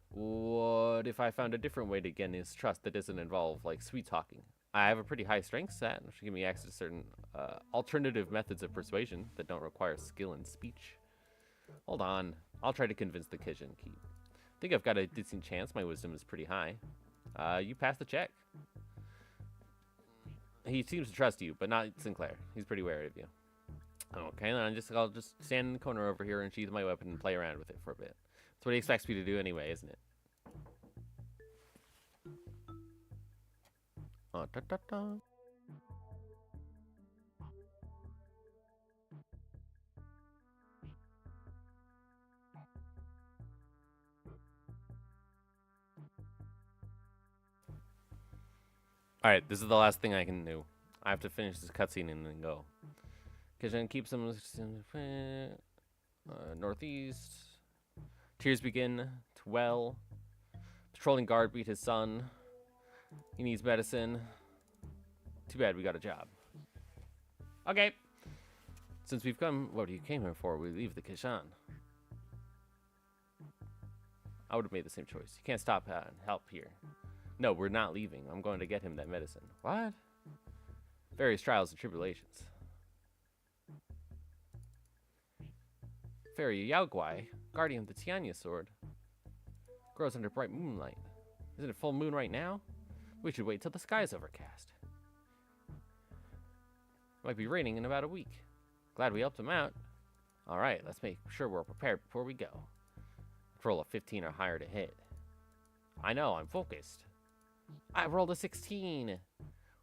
What if I found a different way to gain his trust that doesn't involve, like, sweet-talking? I have a pretty high strength stat, which will give me access to certain alternative methods of persuasion that don't require skill in speech. Hold on. I'll try to convince the Kijan Keep. I think I've got a decent chance. My wisdom is pretty high. You pass the check. He seems to trust you, but not Sinclair. He's pretty wary of you. Okay, then I'll just stand in the corner over here and sheath my weapon and play around with it for a bit. That's what he expects me to do anyway, isn't it? Oh, da, da, da. Alright, this is the last thing I can do. I have to finish this cutscene and then go. Kijan keeps them northeast. Tears begin to well. Patrolling guard beat his son. He needs medicine. Too bad we got a job. Okay. Since we've come, what you came here for, we leave the Kishan. I would have made the same choice. You can't stop and help here. No, we're not leaving. I'm going to get him that medicine. What? Various trials and tribulations. Fairy Yaoguai, guardian of the Tianya sword, grows under bright moonlight. Isn't it full moon right now? We should wait till the sky is overcast. Might be raining in about a week. Glad we helped him out. All right, let's make sure we're prepared before we go. Roll a 15 or higher to hit. I know, I'm focused. I rolled a 16.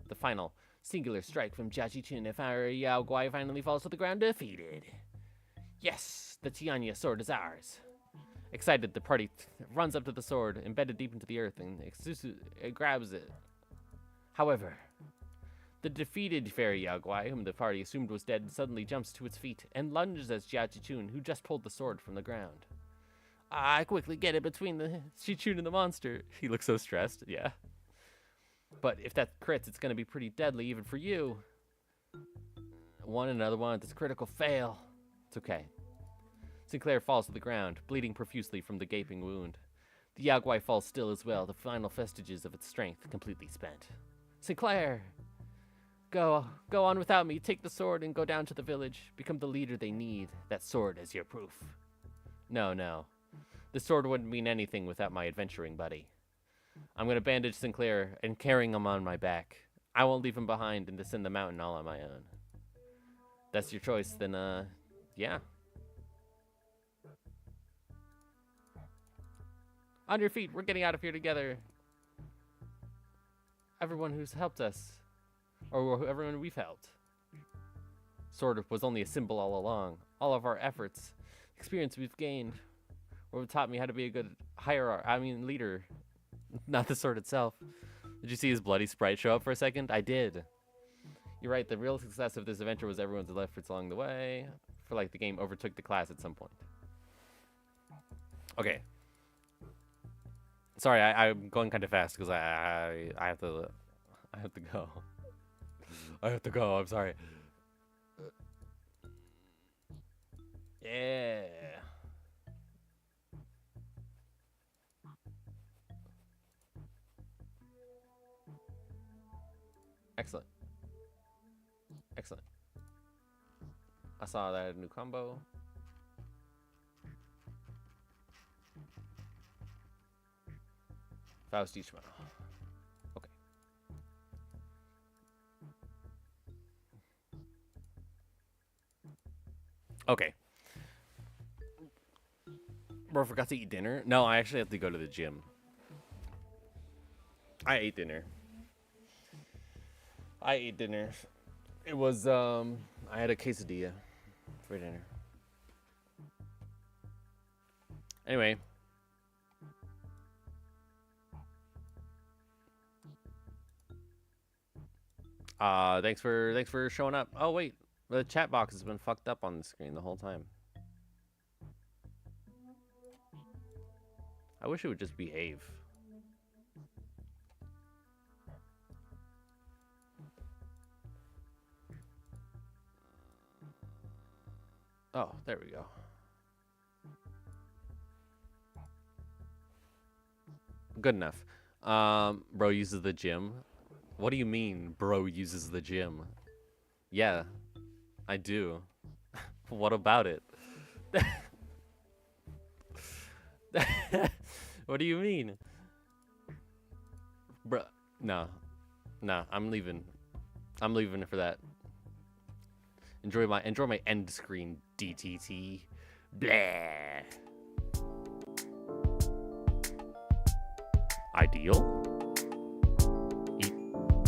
The final singular strike from Jiajitun if our Yaoguai finally falls to the ground defeated. Yes, the Tianya sword is ours. Excited, the party runs up to the sword, embedded deep into the earth, and grabs it. However, the defeated fairy Yaoguai, whom the party assumed was dead, suddenly jumps to its feet and lunges at Jiajitun, who just pulled the sword from the ground. I quickly get it between the Chichun and the monster. He looks so stressed, yeah. But if that crits, it's going to be pretty deadly, even for you. Another one, this critical fail. It's okay. Sinclair falls to the ground, bleeding profusely from the gaping wound. The Yaoguai falls still as well, the final vestiges of its strength completely spent. Sinclair! Go on without me, take the sword and go down to the village. Become the leader they need. That sword is your proof. No. The sword wouldn't mean anything without my adventuring buddy. I'm going to bandage Sinclair and carrying him on my back. I won't leave him behind and descend the mountain all on my own. That's your choice, then, yeah. On your feet. We're getting out of here together. Everyone who's helped us. Or everyone we've helped. Sort of was only a symbol all along. All of our efforts, experience we've gained, or have taught me how to be a good leader. Not the sword itself. Did you see his bloody sprite show up for a second? I did. You're right, the real success of this adventure was everyone's efforts along the way. I feel like the game overtook the class at some point. Okay. Sorry, I'm going kind of fast because I have to go. I have to go, I'm sorry. Yeah. Excellent. Excellent. I saw that new combo. Faustishma. Okay. Okay. Bro, forgot to eat dinner? No, I actually have to go to the gym. I ate dinner. It was, I had a quesadilla for dinner. Anyway. Thanks for showing up. Oh, wait. The chat box has been fucked up on the screen the whole time. I wish it would just behave. Oh, there we go. Good enough. Bro uses the gym. What do you mean, bro uses the gym? Yeah, I do. What about it? What do you mean? Bruh, no. Nah, I'm leaving. I'm leaving for that. Enjoy my end screen, DTT. Blah. Ideal?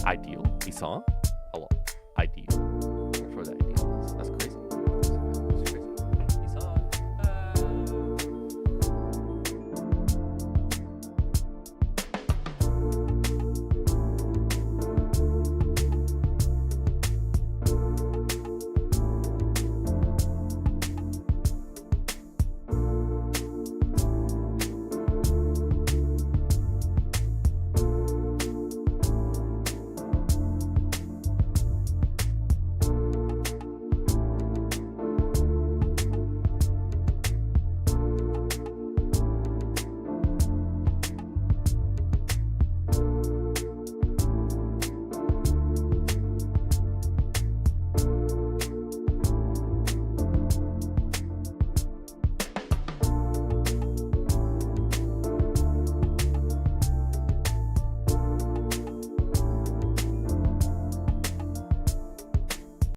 Ideal? Isang?